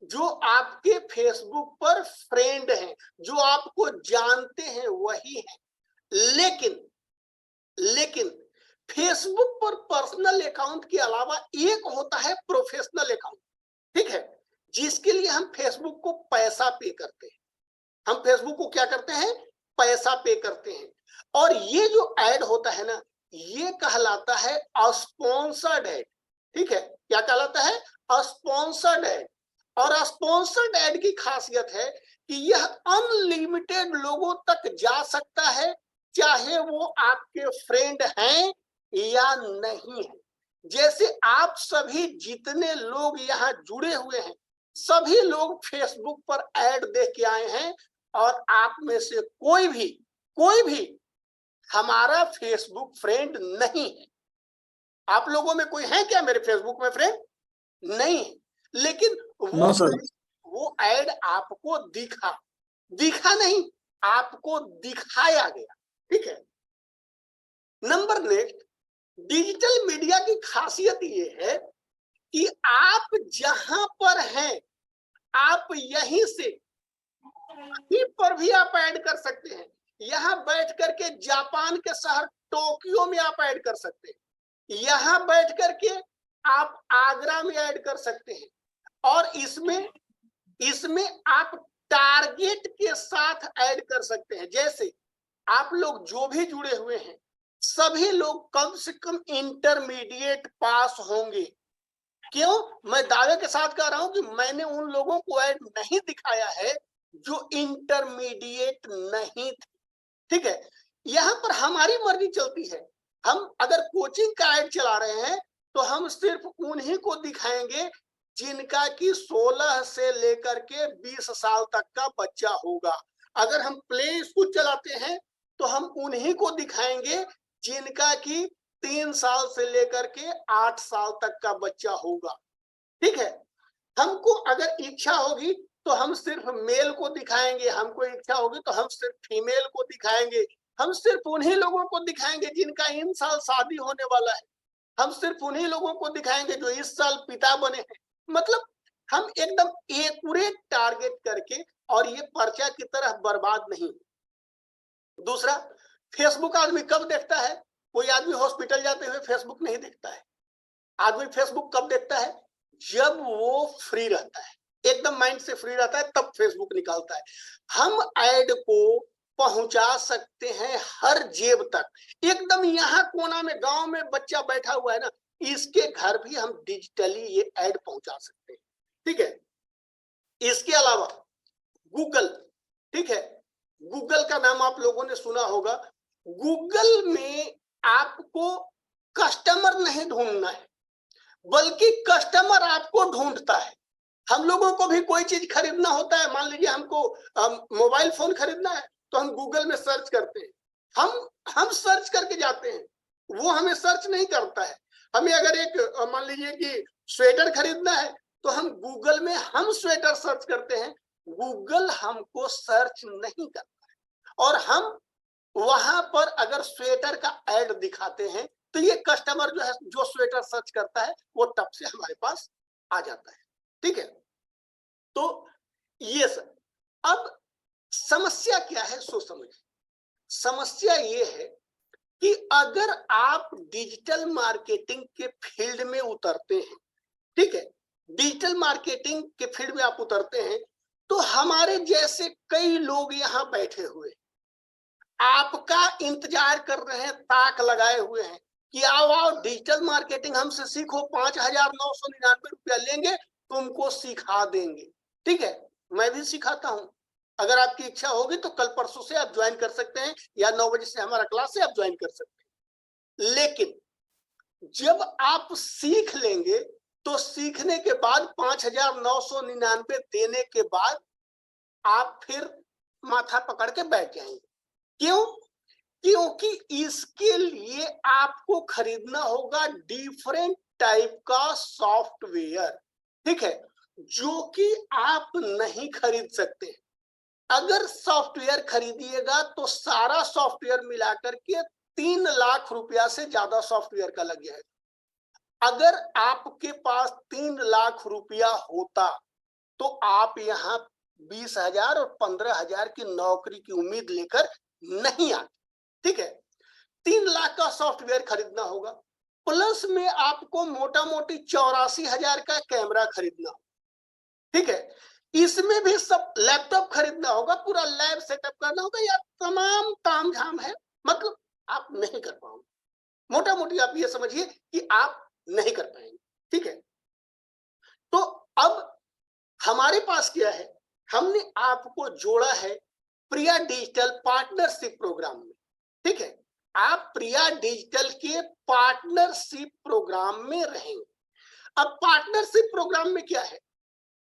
जो आपके फेसबुक पर फ्रेंड हैं, जो आपको जानते हैं, वही है। लेकिन फेसबुक पर पर्सनल अकाउंट के अलावा एक होता है प्रोफेशनल अकाउंट। ठीक है, जिसके लिए हम फेसबुक को पैसा पे करते हैं। हम फेसबुक को क्या करते हैं? पैसा पे करते हैं। और ये जो ऐड होता है ना, ये कहलाता है स्पॉन्सर्ड ऐड। ठीक है, क्या कहलाता है? Sponsored add. और स्पॉन्सर्ड ऐड की खासियत है कि यह अनलिमिटेड लोगों तक जा सकता है, चाहे वो आपके फ्रेंड हैं या नहीं है। जैसे आप सभी जितने लोग यहाँ जुड़े हुए हैं, सभी लोग फेसबुक पर ऐड देख के आए हैं, और आप में से कोई भी हमारा फेसबुक फ्रेंड नहीं है। आप लोगों में कोई है क्या मेरे फेसबुक में फ्रेंड? नहीं है। लेकिन वो ऐड आपको दिखा नहीं, आपको दिखाया गया। ठीक है, नंबर नेक्स्ट, डिजिटल मीडिया की खासियत ये है कि आप जहां पर हैं, आप यहीं से पर भी आप ऐड कर सकते हैं। यहां बैठ करके जापान के शहर टोक्यो में आप ऐड कर सकते हैं। यहां बैठ करके आप आगरा में ऐड कर सकते हैं। और इसमें आप टारगेट के साथ ऐड कर सकते हैं। जैसे आप लोग जो भी जुड़े हुए हैं, सभी लोग कम से कम इंटरमीडिएट पास होंगे। क्यों? मैं दावे के साथ कह रहा हूं कि मैंने उन लोगों को ऐड नहीं दिखाया है जो इंटरमीडिएट नहीं थे। ठीक है, यहां पर हमारी मर्जी चलती है। हम अगर कोचिंग का ऐड चला रहे हैं तो हम सिर्फ उन्हीं को दिखाएंगे जिनका कि 16 से लेकर के 20 साल तक का बच्चा होगा। अगर हम प्ले स्कूल चलाते हैं तो हम उन्हीं को दिखाएंगे जिनका कि 3 साल से लेकर के 8 साल तक का बच्चा होगा। ठीक है, हमको अगर इच्छा होगी तो हम सिर्फ मेल को दिखाएंगे, हमको इच्छा होगी तो हम सिर्फ फीमेल को दिखाएंगे। हम सिर्फ उन्हीं लोगों को दिखाएंगे जिनका इन साल शादी होने वाला है। हम सिर्फ उन्हीं लोगों को दिखाएंगे जो इस साल पिता बने हैं। मतलब हम एकदम एक्यूरेट टारगेट करके, और ये पर्चा की तरह बर्बाद नहीं। दूसरा, फेसबुक आदमी कब देखता है? कोई आदमी हॉस्पिटल जाते हुए फेसबुक नहीं देखता है। आदमी फेसबुक कब देखता है? जब वो फ्री रहता है, एकदम माइंड से फ्री रहता है, तब फेसबुक निकालता है। हम ऐड को पहुंचा सकते हैं हर जेब तक। एकदम यहाँ कोना में गांव में बच्चा बैठा हुआ है ना, इसके घर भी हम डिजिटली ये ऐड पहुंचा सकते हैं। ठीक है, इसके अलावा गूगल। ठीक है, गूगल का नाम आप लोगों ने सुना होगा। गूगल में आपको कस्टमर नहीं ढूंढना है, बल्कि कस्टमर आपको ढूंढता है। हम लोगों को भी कोई चीज खरीदना होता है, मान लीजिए हमको मोबाइल फोन खरीदना है, तो हम गूगल में सर्च करते हैं। हम सर्च करके जाते हैं, वो हमें सर्च नहीं करता है। हमें अगर एक मान लीजिए कि स्वेटर खरीदना है, तो हम गूगल में हम स्वेटर सर्च करते हैं, गूगल हमको सर्च नहीं करता है। और हम वहां पर अगर स्वेटर का ऐड दिखाते हैं तो ये कस्टमर जो है, जो स्वेटर सर्च करता है, वो टप से हमारे पास आ जाता है। ठीक है, तो ये सब। अब समस्या क्या है सो समझिए। समस्या ये है कि अगर आप डिजिटल मार्केटिंग के फील्ड में उतरते हैं, ठीक है, डिजिटल मार्केटिंग के फील्ड में आप उतरते हैं, तो हमारे जैसे कई लोग यहाँ बैठे हुए आपका इंतजार कर रहे हैं, ताक लगाए हुए हैं कि आओ डिजिटल मार्केटिंग हमसे सीखो, 5,999 रुपया लेंगे, तुमको सिखा देंगे। ठीक है, मैं भी सिखाता हूं। अगर आपकी इच्छा होगी तो कल परसों से आप ज्वाइन कर सकते हैं, या 9 बजे से हमारा क्लास से आप ज्वाइन कर सकते हैं। लेकिन जब आप सीख लेंगे तो सीखने के बाद 5,999 देने के बाद आप फिर माथा पकड़ के बैठ जाएंगे। क्यों? क्योंकि इसके लिए आपको खरीदना होगा डिफरेंट टाइप का सॉफ्टवेयर, ठीक है, जो कि आप नहीं खरीद सकते। अगर सॉफ्टवेयर खरीदिएगा तो सारा सॉफ्टवेयर मिलाकर के 3 लाख रुपया से ज्यादा सॉफ्टवेयर का लग जाएगा। अगर आपके पास 3 लाख रुपया होता तो आप यहाँ 20,000 और 15,000 की नौकरी की उम्मीद लेकर नहीं आते, ठीक है। 3 लाख का सॉफ्टवेयर खरीदना होगा, प्लस में आपको मोटा मोटी 84,000 का कैमरा खरीदना होगा, ठीक है। इसमें भी सब लैपटॉप खरीदना होगा, पूरा लैब सेटअप करना होगा, या तमाम तामझाम है, मतलब आप नहीं कर पाओगे। मोटा मोटी आप ये समझिए कि आप नहीं कर पाएंगे, ठीक है। तो अब हमारे पास क्या है, हमने आपको जोड़ा है प्रिया डिजिटल पार्टनरशिप प्रोग्राम में, ठीक है। आप प्रिया डिजिटल के पार्टनरशिप प्रोग्राम में रहेंगे। अब पार्टनरशिप प्रोग्राम में क्या है,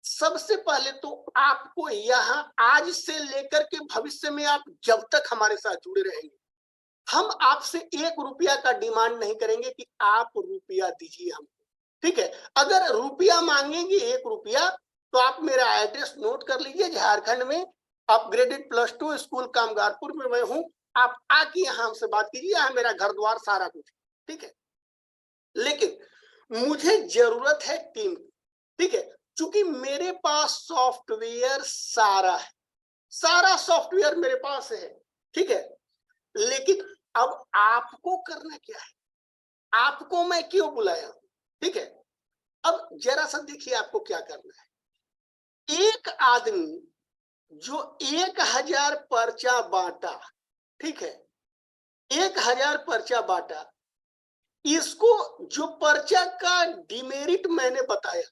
सबसे पहले तो आपको यहां आज से लेकर के भविष्य में आप जब तक हमारे साथ जुड़े रहेंगे, हम आपसे 1 रुपया का डिमांड नहीं करेंगे कि आप रुपया दीजिए हमको, ठीक है। अगर रुपया मांगेंगे 1 रुपया तो आप मेरा एड्रेस नोट कर लीजिए, झारखंड में अपग्रेडेड +2 स्कूल कामगारपुर में मैं हूं, आप आके यहां हमसे बात कीजिए, यहाँ मेरा घर द्वार सारा कुछ, ठीक है। लेकिन मुझे जरूरत है टीम की, ठीक है, क्योंकि मेरे पास सॉफ्टवेयर सारा है, सारा सॉफ्टवेयर मेरे पास है, ठीक है। लेकिन अब आपको करना क्या है, आपको मैं क्यों बुलाया हूं, ठीक है। अब जरा सा देखिए आपको क्या करना है। एक आदमी जो 1000 पर्चा बांटा, ठीक है, 1000 पर्चा बांटा, इसको जो पर्चा का डिमेरिट मैंने बताया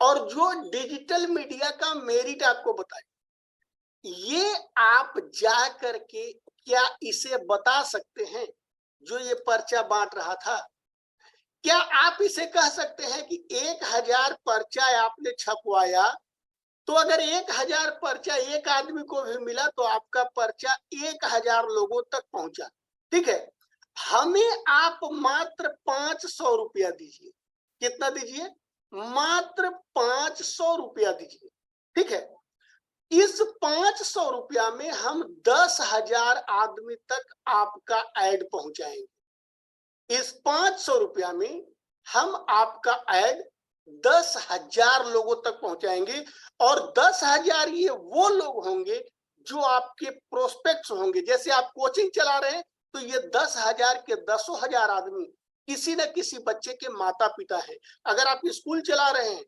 और जो डिजिटल मीडिया का मेरिट आपको बताया, ये आप जा करके क्या इसे बता सकते हैं जो ये पर्चा बांट रहा था? क्या आप इसे कह सकते हैं कि 1000 पर्चा आपने छपवाया, तो अगर 1000 पर्चा एक आदमी को भी मिला तो आपका पर्चा 1000 लोगों तक पहुंचा, ठीक है। हमें आप मात्र 500 रुपया दीजिए। कितना दीजिए? मात्र 500 रुपया दीजिए, ठीक है। इस 500 रुपया में हम 10,000 आदमी तक आपका ऐड पहुंचाएंगे। इस 500 रुपया में हम आपका ऐड 10,000 लोगों तक पहुंचाएंगे, और 10,000 ये वो लोग होंगे जो आपके प्रोस्पेक्ट्स होंगे। जैसे आप कोचिंग चला रहे हैं तो ये 10,000 के 10,000 आदमी किसी न किसी बच्चे के माता पिता हैं। अगर आप स्कूल चला रहे हैं,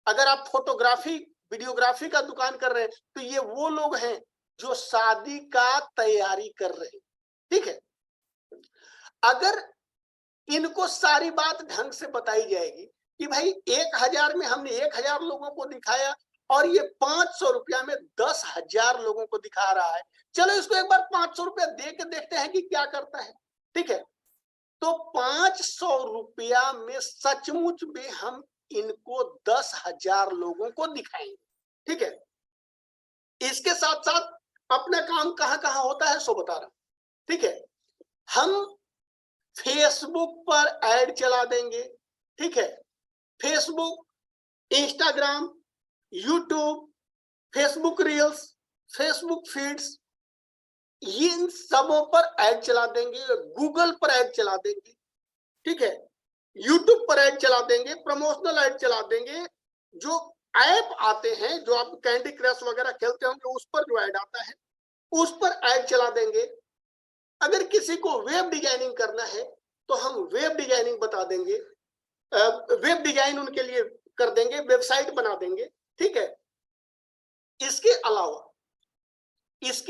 अगर आप फोटोग्राफी वीडियोग्राफी का दुकान कर रहे हैं, तो ये वो लोग हैं जो शादी का तैयारी कर रहे हैं, ठीक है। अगर इनको सारी बात ढंग से बताई जाएगी कि भाई 1000 में हमने 1000 लोगों को दिखाया और ये 500 रुपया में 10,000 लोगों को दिखा रहा है, चलो इसको एक बार 500 रुपया दे के देखते हैं कि क्या करता है, ठीक है। तो 500 रुपया में सचमुच में हम इनको 10,000 लोगों को दिखाएंगे, ठीक है। इसके साथ साथ अपना काम कहां कहां होता है सो बता रहा हूं, ठीक है। हम फेसबुक पर ऐड चला देंगे, ठीक है। Facebook, Instagram, YouTube, Facebook reels, Facebook feeds, इन सबों पर ऐड चला देंगे। गूगल पर ऐड चला देंगे, ठीक है। यूट्यूब पर ऐड चला देंगे, प्रमोशनल ऐड चला देंगे। जो ऐप आते हैं, जो आप कैंडी क्रश वगैरह खेलते होंगे, उस पर जो ऐड आता है उस पर ऐड चला देंगे। अगर किसी को वेब डिजाइनिंग करना है तो हम वेब डिजाइनिंग बता देंगे, वेब डिजाइन उनके लिए कर देंगे, वेबसाइट बना देंगे, ठीक है। इसके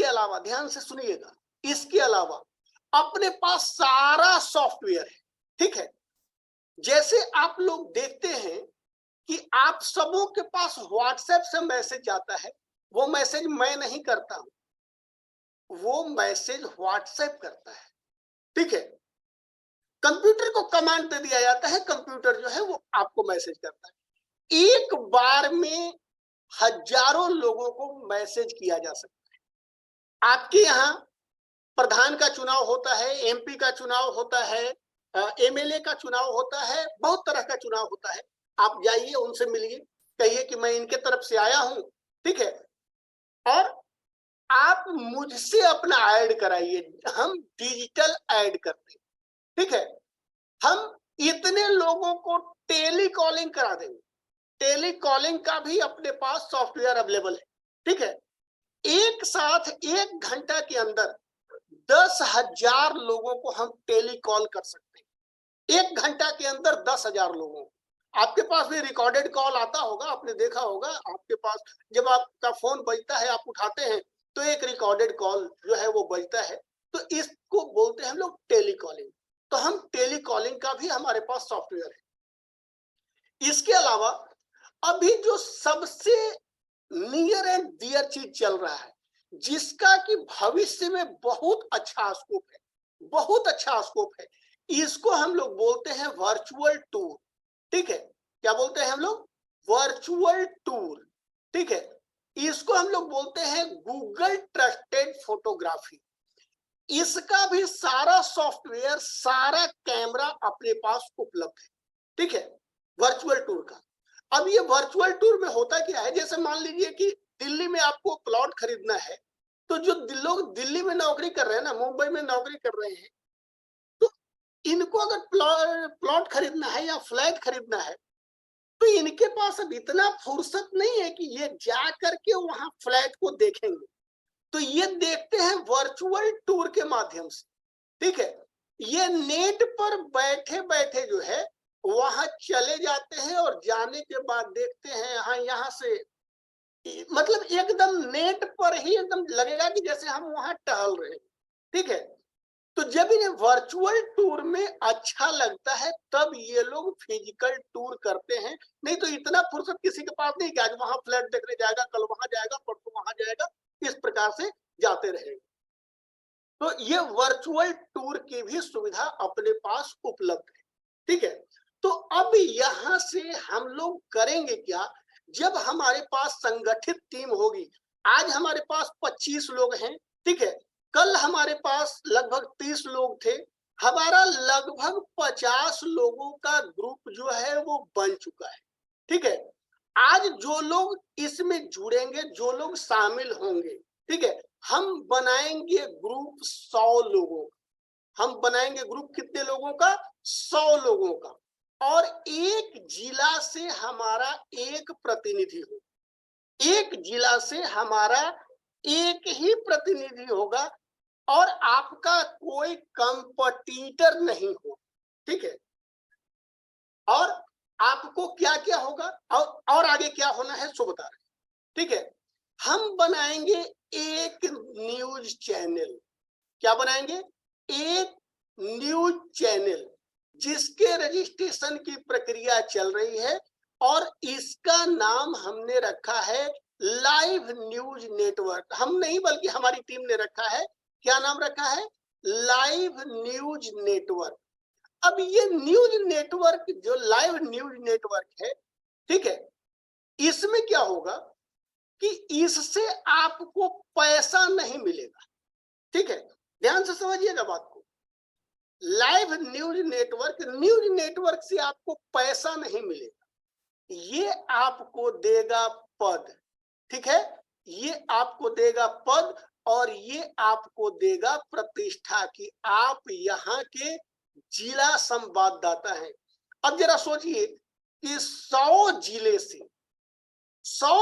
अलावा ध्यान से सुनिएगा, इसके अलावा अपने पास सारा सॉफ्टवेयर है, ठीक है। जैसे आप लोग देखते हैं कि आप सबों के पास व्हाट्सएप से मैसेज आता है, वो मैसेज मैं नहीं करता हूं, वो मैसेज व्हाट्सएप करता है, ठीक है। कंप्यूटर को कमांड दे दिया जाता है, कंप्यूटर जो है वो आपको मैसेज करता है। एक बार में हजारों लोगों को मैसेज किया जा सकता है। आपके यहाँ प्रधान का चुनाव होता है, एमपी का चुनाव होता है, एमएलए का चुनाव होता है, बहुत तरह का चुनाव होता है। आप जाइए, उनसे मिलिए, कहिए कि मैं इनके तरफ से आया हूं, ठीक है, और आप मुझसे अपना ऐड कराइए। हम डिजिटल ऐड करते हैं, ठीक है। हम इतने लोगों को टेली कॉलिंग करा देंगे। टेली कॉलिंग का भी अपने पास सॉफ्टवेयर अवेलेबल है, ठीक है। एक साथ 1 घंटा के अंदर 10,000 लोगों को हम टेली कॉल कर सकते हैं। 1 घंटा के अंदर 10,000 लोगों को। आपके पास भी रिकॉर्डेड कॉल आता होगा, आपने देखा होगा। आपके पास जब आपका फोन बजता है, आप उठाते हैं तो एक रिकॉर्डेड कॉल जो है वो बजता है, तो इसको बोलते हैं हम लोग टेली कॉलिंग। तो हम टेली कॉलिंग का भी हमारे पास सॉफ्टवेयर है। इसके अलावा अभी जो सबसे नियर एंड डियर चीज चल रहा है, जिसका कि भविष्य में बहुत अच्छा स्कोप है, बहुत अच्छा स्कोप है, इसको हम लोग बोलते हैं वर्चुअल टूर, ठीक है। क्या बोलते हैं हम लोग? वर्चुअल टूर, ठीक है। इसको हम लोग बोलते हैं गूगल ट्रस्टेड फोटोग्राफी। इसका भी सारा सॉफ्टवेयर, सारा कैमरा अपने पास उपलब्ध है, ठीक है, वर्चुअल टूर का। अब ये वर्चुअल टूर में होता क्या है, जैसे मान लीजिए कि दिल्ली में आपको प्लॉट खरीदना है, तो जो लोग दिल्ली में नौकरी कर रहे हैं ना, मुंबई में नौकरी कर रहे हैं, तो इनको अगर प्लॉट खरीदना है या फ्लैट खरीदना है, तो इनके पास अब इतना फुर्सत नहीं है कि ये जा करके वहां फ्लैट को देखेंगे। तो ये देखते हैं वर्चुअल टूर के माध्यम से, ठीक है। ये नेट पर बैठे बैठे जो है वहां चले जाते हैं और जाने के बाद देखते हैं, हाँ, यहाँ से मतलब एकदम नेट पर ही एकदम लगेगा कि जैसे हम वहां टहल रहे हैं, ठीक है। तो जब इन्हें वर्चुअल टूर में अच्छा लगता है, तब ये लोग फिजिकल टूर करते हैं। नहीं तो इतना फुर्सत किसी के पास नहीं कि आज वहां फ्लैट देखने जाएगा, कल वहां जाएगा, परसों वहां जाएगा, इस प्रकार से जाते रहेंगे। तो ये वर्चुअल टूर की भी सुविधा अपने पास उपलब्ध है, ठीक है। तो अब यहां से हम लोग करेंगे क्या, जब हमारे पास संगठित टीम होगी। आज हमारे पास 25 लोग हैं, ठीक है, कल हमारे पास लगभग 30 लोग थे, हमारा लगभग 50 लोगों का ग्रुप जो है वो बन चुका है, ठीक है। आज जो लोग इसमें जुड़ेंगे, जो लोग शामिल होंगे, ठीक है, हम बनाएंगे ग्रुप 100 लोगों का। हम बनाएंगे ग्रुप कितने लोगों का? 100 लोगों का। और एक जिला से हमारा एक प्रतिनिधि हो, एक जिला से हमारा एक ही प्रतिनिधि होगा, और आपका कोई कंपटीटर नहीं हो, ठीक है। और आपको क्या क्या होगा और आगे क्या होना है सो बता रहे, ठीक है। हम बनाएंगे एक न्यूज चैनल। क्या बनाएंगे? एक न्यूज चैनल, जिसके रजिस्ट्रेशन की प्रक्रिया चल रही है, और इसका नाम हमने रखा है लाइव न्यूज नेटवर्क। हम नहीं बल्कि हमारी टीम ने रखा है। क्या नाम रखा है? Live news network. अब ये न्यूज नेटवर्क जो लाइव न्यूज नेटवर्क है, ठीक है, इसमें क्या होगा कि इससे आपको पैसा नहीं मिलेगा, ठीक है। ध्यान से समझिएगा बात को। लाइव न्यूज नेटवर्क से आपको पैसा नहीं मिलेगा, ये आपको देगा पद, ठीक है। ये आपको देगा पद, और ये आपको देगा प्रतिष्ठा की आप यहाँ के जिला संवाददाता हैं। अब जरा सोचिए कि 100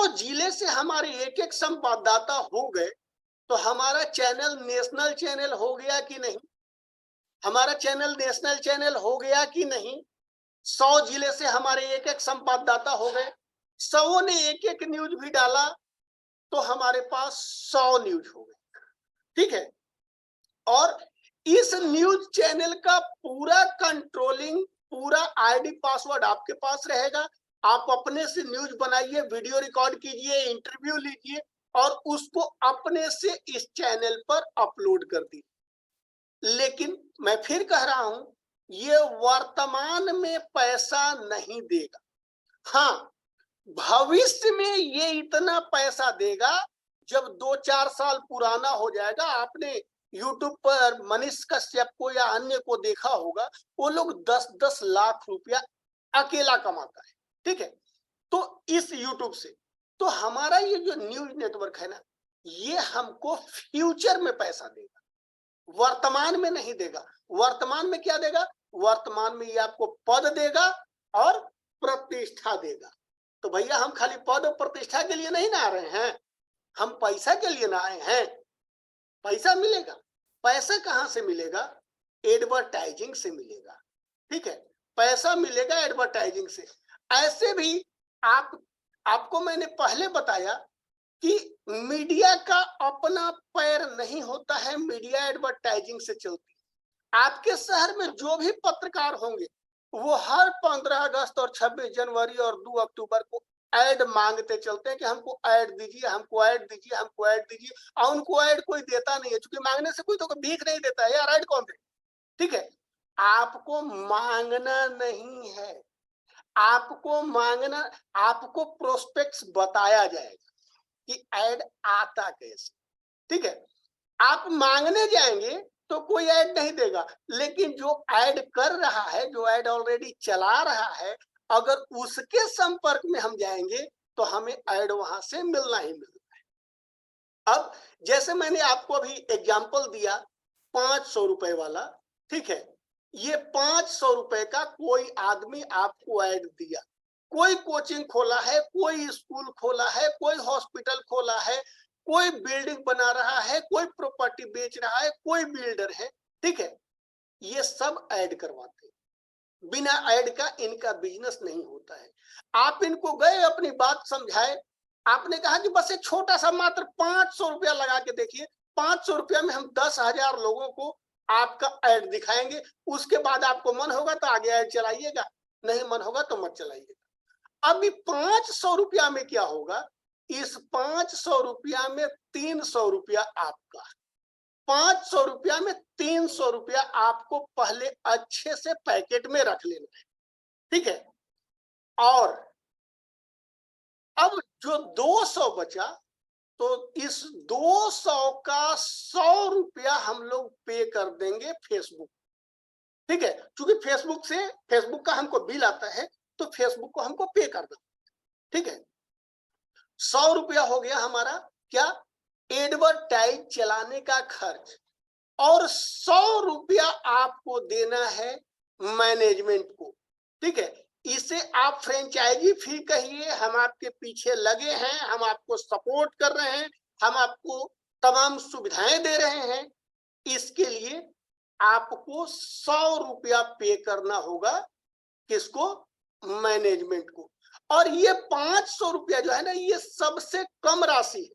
जिले से हमारे एक एक संवाददाता हो गए, तो हमारा चैनल नेशनल चैनल हो गया कि नहीं? हमारा चैनल नेशनल चैनल हो गया कि नहीं? 100 जिले से हमारे एक एक संवाददाता हो गए, 100 ने एक एक न्यूज भी डाला, तो हमारे पास 100 न्यूज हो गए, ठीक है। और इस न्यूज चैनल का पूरा कंट्रोलिंग, पूरा आईडी पासवर्ड आपके पास रहेगा। आप अपने से न्यूज बनाइए, वीडियो रिकॉर्ड कीजिए, इंटरव्यू लीजिए, और उसको अपने से इस चैनल पर अपलोड कर दीजिए। लेकिन मैं फिर कह रहा हूं, ये वर्तमान में पैसा नहीं देगा। हाँ, भविष्य में ये इतना पैसा देगा, जब 2-4 साल पुराना हो जाएगा, आपने यूट्यूब पर मनीष कश्यप को या अन्य को देखा होगा, वो लोग 10-10 लाख रुपया अकेला कमाता है। ठीक है, तो इस यूट्यूब से तो हमारा ये जो न्यूज नेटवर्क है ना, ये हमको फ्यूचर में पैसा देगा, वर्तमान में नहीं देगा। वर्तमान में क्या देगा? वर्तमान में ये आपको पद देगा और प्रतिष्ठा देगा। तो भैया हम खाली पद और प्रतिष्ठा के लिए नहीं ना आ रहे हैं, हम पैसा के लिए ना आए हैं। पैसा मिलेगा, पैसा कहां से मिलेगा? एडवर्टाइजिंग से मिलेगा। ठीक है, पैसा मिलेगा एडवर्टाइजिंग से। ऐसे भी आपको मैंने पहले बताया कि मीडिया का अपना पैर नहीं होता है, मीडिया एडवर्टाइजिंग से चलती है। आपके शहर में जो भी पत्रकार होंगे वो हर 15 अगस्त और 26 जनवरी और 2 अक्टूबर को ऐड मांगते चलते हैं कि हमको ऐड दीजिए, हमको ऐड दीजिए, हमको ऐड दीजिए, और उनको ऐड कोई देता नहीं है, क्योंकि मांगने से कोई तो भीख नहीं देता है यार, ऐड कौन दे। ठीक है, आपको मांगना नहीं है, आपको मांगना, आपको प्रोस्पेक्ट्स बताया जाएगा कि ऐड आता कैसे। ठीक है, आप मांगने जाएंगे तो कोई ऐड नहीं देगा, लेकिन जो ऐड कर रहा है, जो ऐड ऑलरेडी चला रहा है, अगर उसके संपर्क में हम जाएंगे तो हमें ऐड वहां से मिलना ही मिलना है। अब जैसे मैंने आपको अभी एग्जांपल दिया 500 रुपए वाला, ठीक है, ये 500 रुपए का कोई आदमी आपको ऐड दिया, कोई कोचिंग खोला है, कोई स्कूल खोला है, कोई हॉस्पिटल खोला है, कोई बिल्डिंग बना रहा है, कोई प्रॉपर्टी बेच रहा है, कोई बिल्डर है। ठीक है, ये सब ऐड करवाते हैं, बिना ऐड का इनका बिजनेस नहीं होता है। आप इनको गए, अपनी बात समझाए, आपने कहा कि बस एक छोटा सा मात्र 500 रुपया लगा के देखिए, 500 रुपया में हम 10,000 लोगों को आपका ऐड दिखाएंगे, उसके बाद आपको मन होगा तो आगे ऐड चलाइएगा, नहीं मन होगा तो मत चलाइएगा। अभी 500 रुपया में क्या होगा? इस 500 रुपया में 300 रुपया आपका, 500 रुपया में 300 रुपया आपको पहले अच्छे से पैकेट में रख लेना है। ठीक है, और अब जो 200 बचा, तो इस 200 का 100 रुपया हम लोग पे कर देंगे फेसबुक। ठीक है, क्योंकि फेसबुक का हमको बिल आता है, तो फेसबुक को हमको पे कर देंगे। ठीक है, 100 रुपया हो गया हमारा क्या? एडवर्टाइज चलाने का खर्च, और 100 रुपया आपको देना है मैनेजमेंट को। ठीक है, इसे आप फ्रेंचाइजी फी कहिए, हम आपके पीछे लगे हैं, हम आपको सपोर्ट कर रहे हैं, हम आपको तमाम सुविधाएं दे रहे हैं, इसके लिए आपको 100 रुपया पे करना होगा। किसको? मैनेजमेंट को। और ये 500 रुपया जो है ना, ये सबसे कम राशि है।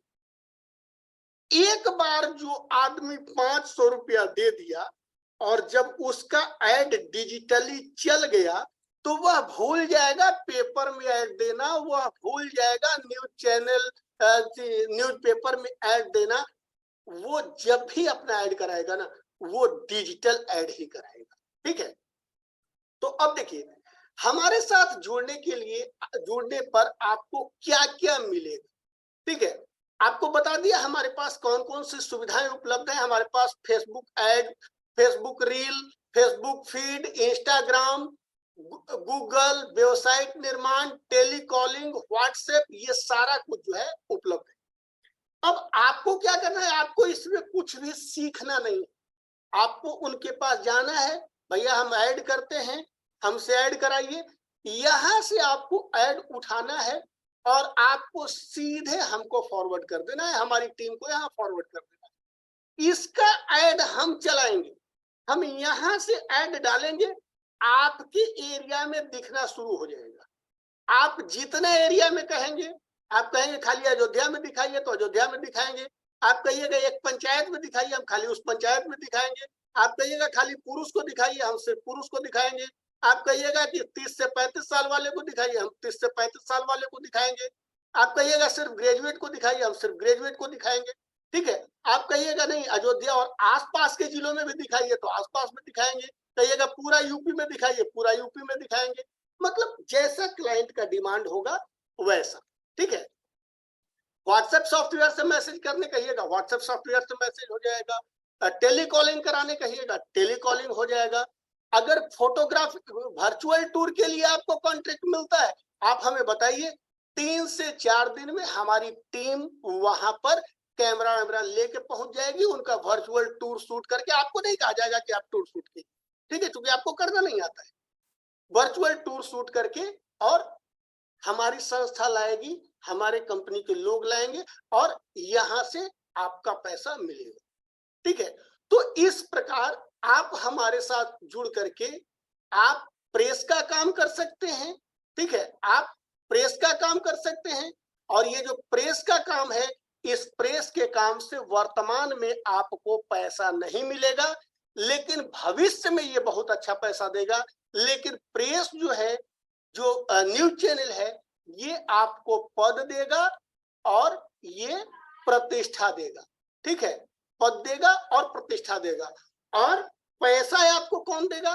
एक बार जो आदमी 500 रुपया दे दिया और जब उसका ऐड डिजिटली चल गया, तो वह भूल जाएगा पेपर में ऐड देना, वह भूल जाएगा न्यूज चैनल, न्यूज़पेपर में ऐड देना। वो जब भी अपना ऐड कराएगा ना, वो डिजिटल ऐड ही कराएगा। ठीक है, तो अब देखिए, हमारे साथ जुड़ने पर आपको क्या क्या मिलेगा। ठीक है, आपको बता दिया हमारे पास कौन कौन सी सुविधाएं उपलब्ध है। हमारे पास Facebook ad, Facebook reel, Facebook feed, Instagram, Google, website निर्माण, टेलीकॉलिंग, व्हाट्सएप, ये सारा कुछ जो है उपलब्ध है। अब आपको क्या करना है? आपको इसमें कुछ भी सीखना नहीं, आपको उनके पास जाना है, भैया हम ऐड करते हैं, हमसे ऐड कराइए। यहां से आपको ऐड उठाना है और आपको सीधे हमको फॉरवर्ड कर देना है, हमारी टीम को यहाँ फॉरवर्ड कर देना है। इसका ऐड हम चलाएंगे, हम यहां से ऐड डालेंगे, आपके एरिया में दिखना शुरू हो जाएगा। आप जितने एरिया में कहेंगे, आप कहेंगे खाली अयोध्या में दिखाइए तो अयोध्या में दिखाएंगे, आप कहिएगा एक पंचायत में दिखाइए, हम खाली उस पंचायत में दिखाएंगे, आप कहिएगा खाली पुरुष को दिखाइए, हम सिर्फ पुरुष को दिखाएंगे, आप कहिएगा कि 30 से 35 साल वाले को दिखाइए, हम 30 से 35 साल वाले को दिखाएंगे, आप कहिएगा सिर्फ ग्रेजुएट को दिखाइए, हम सिर्फ ग्रेजुएट को दिखाएंगे। ठीक है, आप कहिएगा नहीं अयोध्या और आसपास के जिलों में भी दिखाइए, तो आसपास में दिखाएंगे, कहिएगा पूरा यूपी में दिखाइए, पूरा यूपी में दिखाएंगे। मतलब जैसा क्लाइंट का डिमांड होगा वैसा। ठीक है, व्हाट्सएप सॉफ्टवेयर से मैसेज करने कहिएगा, व्हाट्सएप सॉफ्टवेयर से मैसेज हो जाएगा, टेलीकॉलिंग कराने कहिएगा, टेलीकॉलिंग हो जाएगा। अगर फोटोग्राफ वर्चुअल टूर के लिए आपको कॉन्ट्रैक्ट मिलता है, आप हमें बताइए, 3 से 4 दिन में हमारी टीम वहां पर कैमरा वैमरा लेके पहुंच जाएगी, उनका वर्चुअल टूर शूट करके, आपको नहीं कहा जाएगा कि आप टूर शूट कीजिए, ठीक है, क्योंकि आपको करना नहीं आता है। वर्चुअल टूर शूट करके और हमारी संस्था लाएगी, हमारे कंपनी के लोग लाएंगे और यहां से आपका पैसा मिलेगा, ठीक है। तो इस प्रकार आप हमारे साथ जुड़ करके आप प्रेस का काम कर सकते हैं, ठीक है, आप प्रेस का काम कर सकते हैं। और ये जो प्रेस का काम है, इस प्रेस के काम से वर्तमान में आपको पैसा नहीं मिलेगा, लेकिन भविष्य में ये बहुत अच्छा पैसा देगा। लेकिन प्रेस जो है, जो न्यूज चैनल है, ये आपको पद देगा और ये प्रतिष्ठा देगा, ठीक है, पद देगा और प्रतिष्ठा देगा। और पैसा आपको कौन देगा?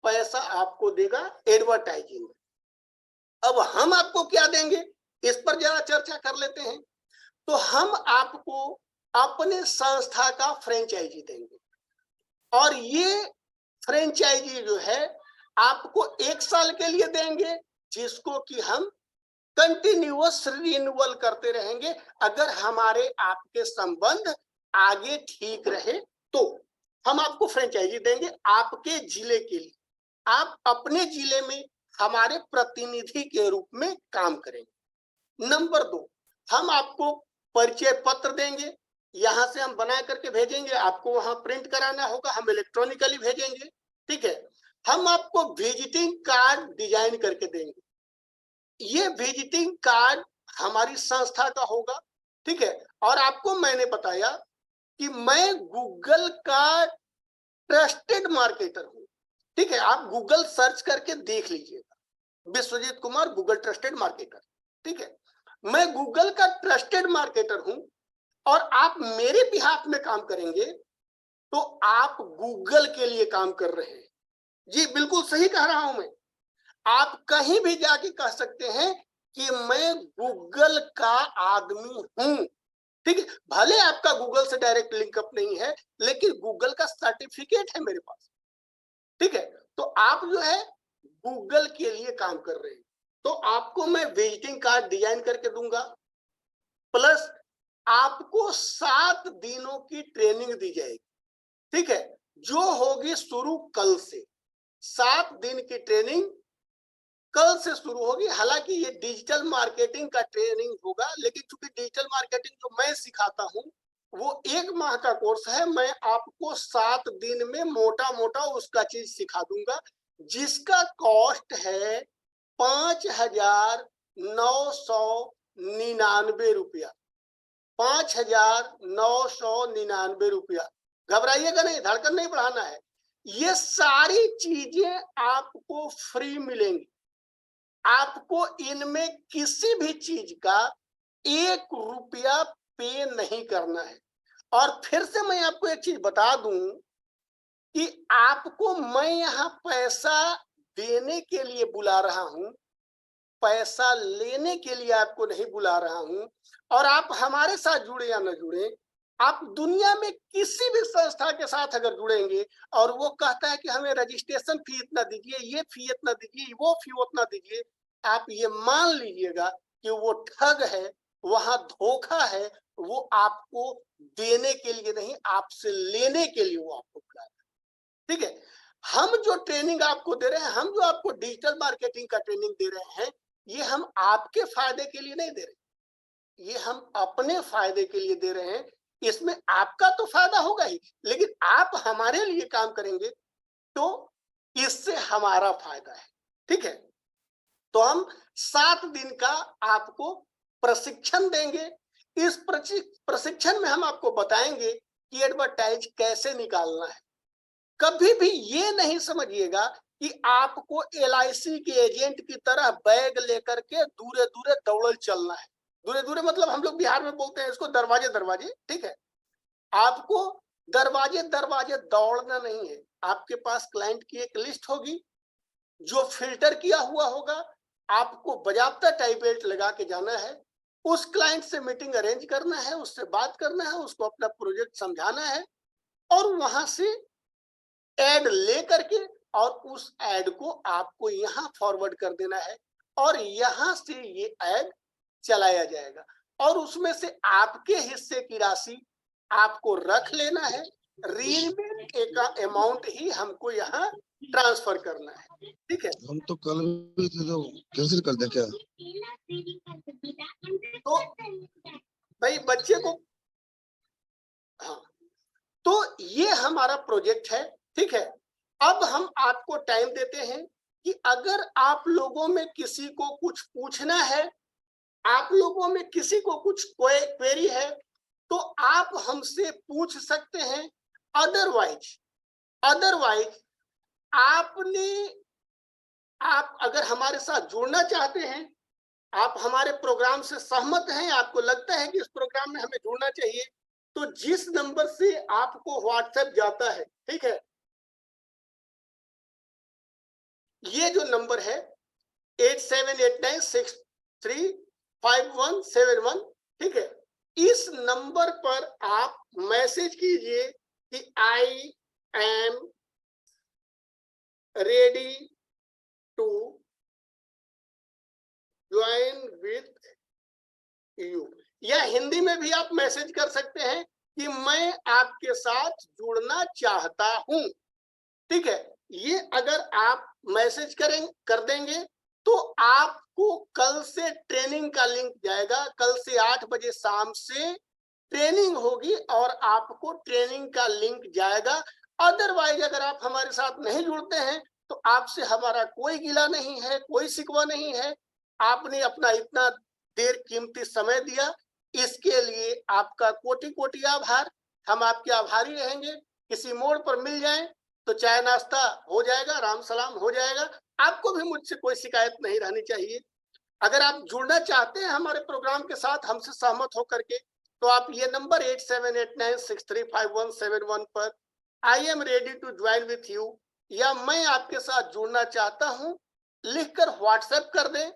पैसा आपको देगा एडवर्टाइजिंग। अब हम आपको क्या देंगे, इस पर जरा चर्चा कर लेते हैं। तो हम आपको अपने संस्था का फ्रेंचाइजी देंगे और ये फ्रेंचाइजी जो है आपको 1 साल के लिए देंगे, जिसको कि हम कंटिन्यूअस रिन्यूअल करते रहेंगे। अगर हमारे आपके संबंध आगे ठीक रहे तो हम आपको फ्रेंचाइजी देंगे आपके जिले के लिए। आप अपने जिले में हमारे प्रतिनिधि के रूप में काम करेंगे। नंबर 2, हम आपको परिचय पत्र देंगे, यहां से हम बना करके भेजेंगे, आपको वहां प्रिंट कराना होगा, हम इलेक्ट्रॉनिकली भेजेंगे, ठीक है। हम आपको विजिटिंग कार्ड डिजाइन करके देंगे, ये विजिटिंग कार्ड हमारी संस्था का होगा, ठीक है। और आपको मैंने बताया कि मैं गूगल का ट्रस्टेड मार्केटर हूं, ठीक है, आप गूगल सर्च करके देख लीजिएगा, Vishwajeet Kumar Google trusted marketer, ठीक है। मैं गूगल का ट्रस्टेड मार्केटर हूं और आप मेरे बिहाफ में काम करेंगे तो आप गूगल के लिए काम कर रहे हैं। जी बिल्कुल सही कह रहा हूं मैं। आप कहीं भी जाके कह सकते हैं कि मैं गूगल का आदमी हूं, ठीक है। भले आपका गूगल से डायरेक्ट लिंकअप नहीं है, लेकिन गूगल का सर्टिफिकेट है मेरे पास, ठीक है। तो आप जो है गूगल के लिए काम कर रहे हैं, तो आपको मैं विजिटिंग कार्ड डिजाइन करके दूंगा, प्लस आपको 7 दिनों की ट्रेनिंग दी जाएगी, ठीक है, जो होगी शुरू कल से। 7 दिन की ट्रेनिंग कल से शुरू होगी। हालांकि ये डिजिटल मार्केटिंग का ट्रेनिंग होगा, लेकिन चूंकि डिजिटल मार्केटिंग जो मैं सिखाता हूं वो 1 माह का कोर्स है, मैं आपको 7 दिन में मोटा मोटा उसका चीज सिखा दूंगा, जिसका कॉस्ट है 5,999 रुपया, 5,999 रुपया। घबराइएगा नहीं, धड़कन नहीं बढ़ाना है, ये सारी चीजें आपको फ्री मिलेंगी। आपको इनमें किसी भी चीज का 1 रुपया पे नहीं करना है। और फिर से मैं आपको एक चीज बता दूं कि आपको मैं यहां पैसा देने के लिए बुला रहा हूं, पैसा लेने के लिए आपको नहीं बुला रहा हूं। और आप हमारे साथ जुड़े या न जुड़े, आप दुनिया में किसी भी संस्था के साथ अगर जुड़ेंगे और वो कहता है कि हमें रजिस्ट्रेशन फी इतना दीजिए, ये फी इतना दीजिए, वो फी उतना दीजिए, आप ये मान लीजिएगा कि वो ठग है, वहां धोखा है, वो आपको देने के लिए नहीं, आपसे लेने के लिए वो आपको बुला रहा है, ठीक है। हम जो ट्रेनिंग आपको दे रहे हैं, हम जो आपको डिजिटल मार्केटिंग का ट्रेनिंग दे रहे हैं, ये हम आपके फायदे के लिए नहीं दे रहे, ये हम अपने फायदे के लिए दे रहे हैं। इसमें आपका तो फायदा होगा ही, लेकिन आप हमारे लिए काम करेंगे तो इससे हमारा फायदा है, ठीक है। तो हम 7 दिन का आपको प्रशिक्षण देंगे। इस प्रशिक्षण में हम आपको बताएंगे कि एडवर्टाइज कैसे निकालना है। कभी भी ये नहीं समझिएगा कि आपको LIC के एजेंट की तरह बैग लेकर के दूरे दूरे दौड़ल चलना है। दूरे दूरे मतलब हम लोग बिहार में बोलते हैं इसको दरवाजे दरवाजे, ठीक है। आपको दरवाजे दरवाजे दौड़ना नहीं है। आपके पास क्लाइंट की एक लिस्ट होगी जो फिल्टर किया हुआ होगा, आपको बजाबता टाई बेल्ट लगा के जाना है, उस क्लाइंट से मीटिंग अरेंज करना है, उससे बात करना है, उसको अपना प्रोजेक्ट समझाना है और वहां से ऐड ले करके और उस ऐड को आपको यहाँ फॉरवर्ड कर देना है और यहाँ से ये ऐड चलाया जाएगा और उसमें से आपके हिस्से की राशि आपको रख लेना है। रीमेन का अमाउंट ही हमको यहाँ ट्रांसफर करना है। ठीक है, हम तो कल भी थे तो कैंसिल कर दे क्या? तो भाई बच्चे को, हाँ, तो ये हमारा प्रोजेक्ट है। ठीक है, अब हम आपको टाइम देते हैं कि अगर आप लोगों में किसी को कुछ पूछना है, आप लोगों में किसी को कुछ कोई क्वेरी है तो आप हमसे पूछ सकते हैं। अदरवाइज आप अगर हमारे साथ जुड़ना चाहते हैं, आप हमारे प्रोग्राम से सहमत हैं, आपको लगता है कि इस प्रोग्राम में हमें जुड़ना चाहिए, तो जिस नंबर से आपको व्हाट्सएप जाता है, ठीक है, ये जो नंबर है 8789635171, ठीक है, इस नंबर पर आप मैसेज कीजिए कि I am ready to join with you, या हिंदी में भी आप मैसेज कर सकते हैं कि मैं आपके साथ जुड़ना चाहता हूं। ठीक है, ये अगर आप मैसेज कर देंगे तो आपको कल से ट्रेनिंग का लिंक जाएगा। कल से 8 बजे शाम से ट्रेनिंग होगी और आपको ट्रेनिंग का लिंक जाएगा। अदरवाइज अगर आप हमारे साथ नहीं जुड़ते हैं तो आपसे हमारा कोई गिला नहीं है, कोई शिकवा नहीं है। आपने अपना इतना देर कीमती समय दिया, इसके लिए आपका कोटि कोटि आभार। हम आपके आभारी रहेंगे। किसी मोड़ पर मिल जाएं तो चाय नाश्ता हो जाएगा, राम सलाम हो जाएगा। आपको भी मुझसे कोई शिकायत नहीं रहनी चाहिए। अगर आप जुड़ना चाहते हैं हमारे प्रोग्राम के साथ हमसे सहमत होकर के, तो आप ये नंबर 8789635171 पर I am ready to join with you या मैं आपके साथ जुड़ना चाहता हूं लिखकर व्हाट्सएप कर दें।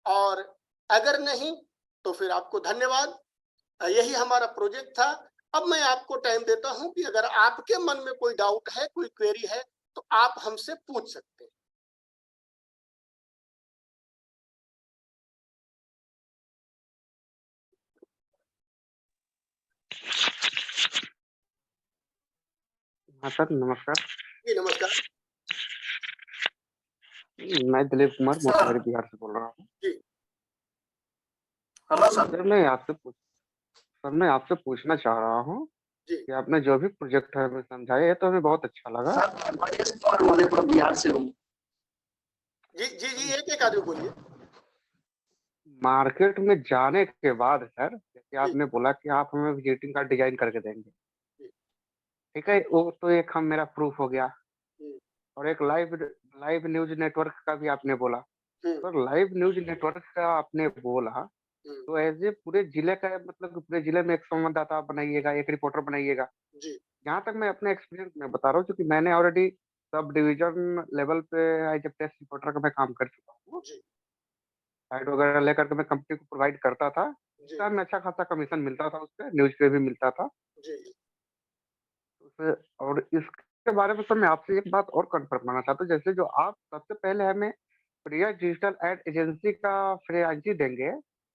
और अगर नहीं तो फिर आपको धन्यवाद। यही हमारा प्रोजेक्ट था। अब मैं आपको टाइम देता हूं कि अगर आपके मन में कोई डाउट है, कोई क्वेरी है, तो आप हमसे पूछ सकते हैं। हाँ सर, नमस्कार। जी नमस्कार। मैं दिलीप कुमार मोतिहारी बिहार से बोल रहा हूँ। जी हेलो सर। सर मैं आपसे पूछना चाह रहा हूँ जी कि आपने जो भी प्रोजेक्ट है हमें समझाया है तो हमें बहुत अच्छा लगा। सर मैं मधेपुरा बिहार से हूँ। जी जी जी एक एक आदमी बोलिए। मार्केट में जाने के बाद सर, जैसे आपने बोला कि आप हमें विजिटिंग कार्ड डिजाइन करके देंगे, ठीक है, वो तो एक हम मेरा प्रूफ हो गया। और एक लाइव न्यूज नेटवर्क का भी आपने बोला। तो लाइव न्यूज नेटवर्क का आपने बोला तो एज ए पूरे जिले का, मतलब पूरे जिले में एक संवाददाता बनाइएगा, एक रिपोर्टर बनाइएगा। जी जहाँ तक मैं अपने एक्सपीरियंस में बता रहा हूँ, क्योंकि मैंने ऑलरेडी सब डिवीजन लेवल पे एज ए टेस्ट रिपोर्टर का मैं काम कर चुका हूँ। जी साइड वगैरह लेकर के मैं कंपनी को प्रोवाइड करता था। जी उसका हमें अच्छा खासा कमीशन मिलता था, उसपे न्यूज पे भी मिलता था। जी और इसके बारे में सर मैं आपसे एक बात और कंफर्म करना चाहता हूँ। जैसे जो आप सबसे पहले हमें प्रिया डिजिटल एड एजेंसी का फ्रेंचाइजी देंगे,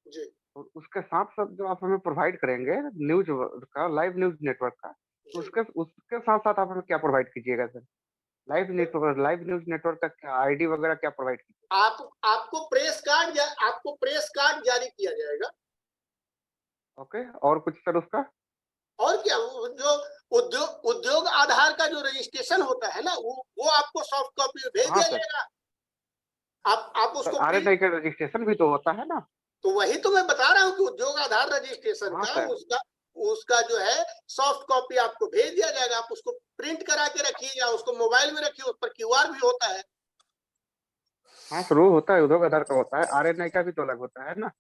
जी और उसके साथ साथ जो आप हमें प्रोवाइड करेंगे न्यूज का, लाइव न्यूज नेटवर्क का, तो उसके साथ साथ आप हमें क्या प्रोवाइड कीजिएगा सर? लाइव न्यूज नेटवर्क का क्या आईडी वगैरह क्या प्रोवाइड कीजिएगा? आपको प्रेस कार्ड जारी किया जाएगा। ओके, और कुछ सर उसका? और क्या, वो जो उद्योग आधार का जो रजिस्ट्रेशन होता है ना, वो आपको सॉफ्ट कॉपी में भेज हाँ दिया सर। जाएगा। आप उसको RNI का रजिस्ट्रेशन भी तो होता है ना? तो वही तो मैं बता रहा हूँ कि उद्योग आधार रजिस्ट्रेशन हाँ का सर। उसका जो है सॉफ्ट कॉपी आपको भेज दिया जाएगा। आप उसको प्रिंट करा के रखिएगा, उसको मोबाइल में रखिए, उस पर QR भी होता है। हाँ सर, वो होता है, उद्योग आधार का होता है, RNI का भी तो अलग होता है ना?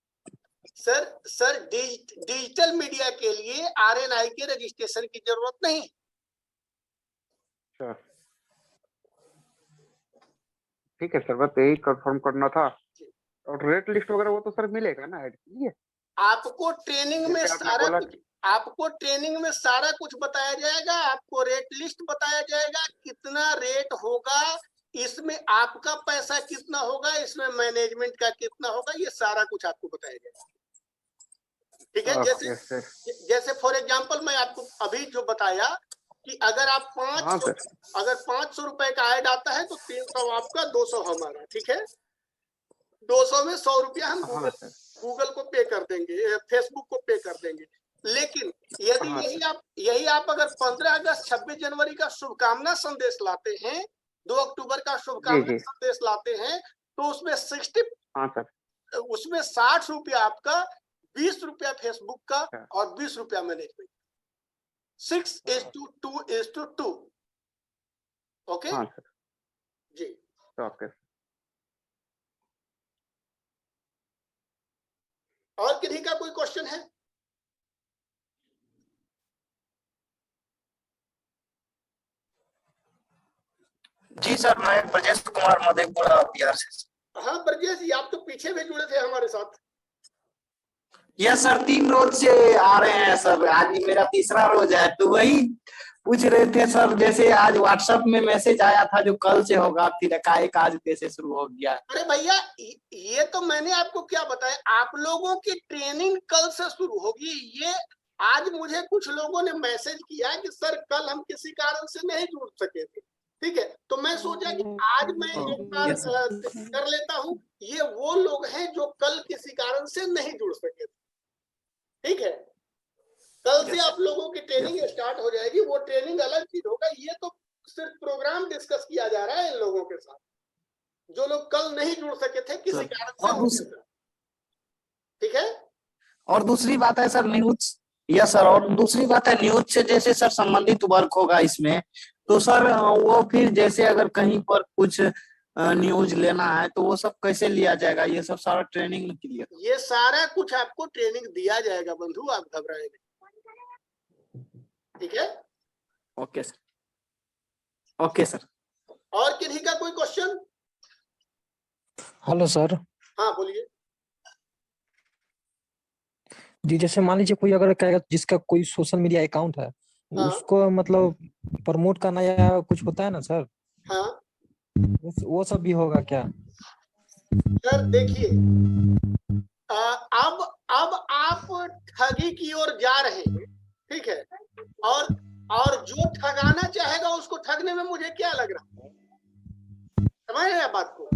सर डिजिटल मीडिया के लिए RNI के रजिस्ट्रेशन की जरूरत नहीं। सर ठीक है सर, बस यही कंफर्म करना था। और रेट लिस्ट वगैरह वो तो सर मिलेगा ना ऐड के लिए? आपको ट्रेनिंग में जैसे आपने सारा बोला कुछ, आपको ट्रेनिंग में सारा कुछ बताया जाएगा, आपको रेट लिस्ट बताया जाएगा, कितना रेट होगा, इसमें आपका पैसा कितना होगा, इसमें मैनेजमेंट का कितना होगा, ये सारा कुछ आपको बताया जाएगा। ठीक है, ओके सर। जैसे फॉर एग्जांपल मैं आपको अभी जो बताया कि अगर आप हाँ सर। अगर 500 रुपए का ऐड आता है तो 300 आपका, 200 हमारा। ठीक है, 200 में 100 रुपया हम हाँ सर। गूगल को पे कर देंगे, फेसबुक को पे कर देंगे। लेकिन यदि हाँ यही आप अगर 15 अगस्त 26 जनवरी का शुभकामना संदेश लाते हैं, 2 अक्टूबर का शुभकामना संदेश लाते हैं, तो उसमें 60, हाँ सर, उसमें 60 रुपया आपका, 20 रुपया फेसबुक का और 20 रुपया मैनेजमेंट। 6:2:2। ओके हाँ सर जी। ओके। और किसी का कोई क्वेश्चन है? जी सर, मैं ब्रजेश कुमार मधेपुरा बिहार से। हाँ ब्रजेश जी, आप तो पीछे भी जुड़े थे हमारे साथ। यस सर, 3 रोज से आ रहे हैं सर, आज मेरा तीसरा रोज है। तो वही पूछ रहे थे सर, जैसे आज व्हाट्सएप में मैसेज आया था जो कल से होगा, फिर एकाएक आज कैसे शुरू हो गया? अरे भैया, ये तो मैंने आपको क्या बताया, आप लोगों की ट्रेनिंग कल से शुरू होगी। ये आज मुझे कुछ लोगों ने मैसेज किया कि सर कल हम किसी कारण से नहीं जुड़ सके थे। ठीक है, तो मैं सोचा कि आज मैं एक बार कर लेता हूँ। ये वो लोग हैं जो कल किसी कारण से नहीं जुड़ सके थे। ठीक है, कल से आप लोगों की ट्रेनिंग स्टार्ट हो जाएगी। वो ट्रेनिंग अलग चीज होगा, ये तो सिर्फ प्रोग्राम डिस्कस किया जा रहा है इन लोगों के साथ जो लोग कल नहीं जुड़ सके थे किसी कारण से। ठीक है, और दूसरी बात है सर न्यूज। यस सर, और दूसरी बात है न्यूज से जैसे सर संबंधित वर्क होगा इसमें, तो सर वो फिर जैसे अगर कहीं पर कुछ न्यूज लेना है तो वो सब कैसे लिया जाएगा? ये सब सारा ट्रेनिंग में क्लियर? ये सारा कुछ आपको ट्रेनिंग दिया जाएगा बंधु, आप घबराए नहीं। ठीक है, ओके सर। Okay sir. और किसी का कोई क्वेश्चन? Hello sir. हाँ बोलिए जी, जैसे मान लीजिए कोई अगर कहेगा जिसका कोई सोशल मीडिया अकाउंट है, हाँ। उसको मतलब प्रमोट करना या कुछ होता है ना सर? हाँ, वो सब भी होगा क्या? सर देखिए, अब आप ठगी की ओर जा रहे हैं। ठीक है, और जो ठगाना चाहेगा उसको ठगने में मुझे क्या लग रहा है, समझ रहे हैं बात को?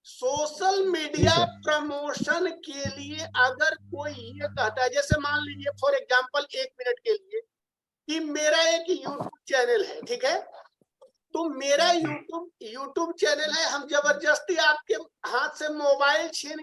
सोशल मीडिया प्रमोशन के लिए अगर कोई ये कहता है, जैसे मान लीजिए फॉर एग्जांपल 1 मिनट के लिए कि मेरा एक यूट्यूब चैनल है। ठीक है, तो मेरा यूट्यूब चैनल है, हम जबरदस्ती आपके हाथ से मोबाइल छीन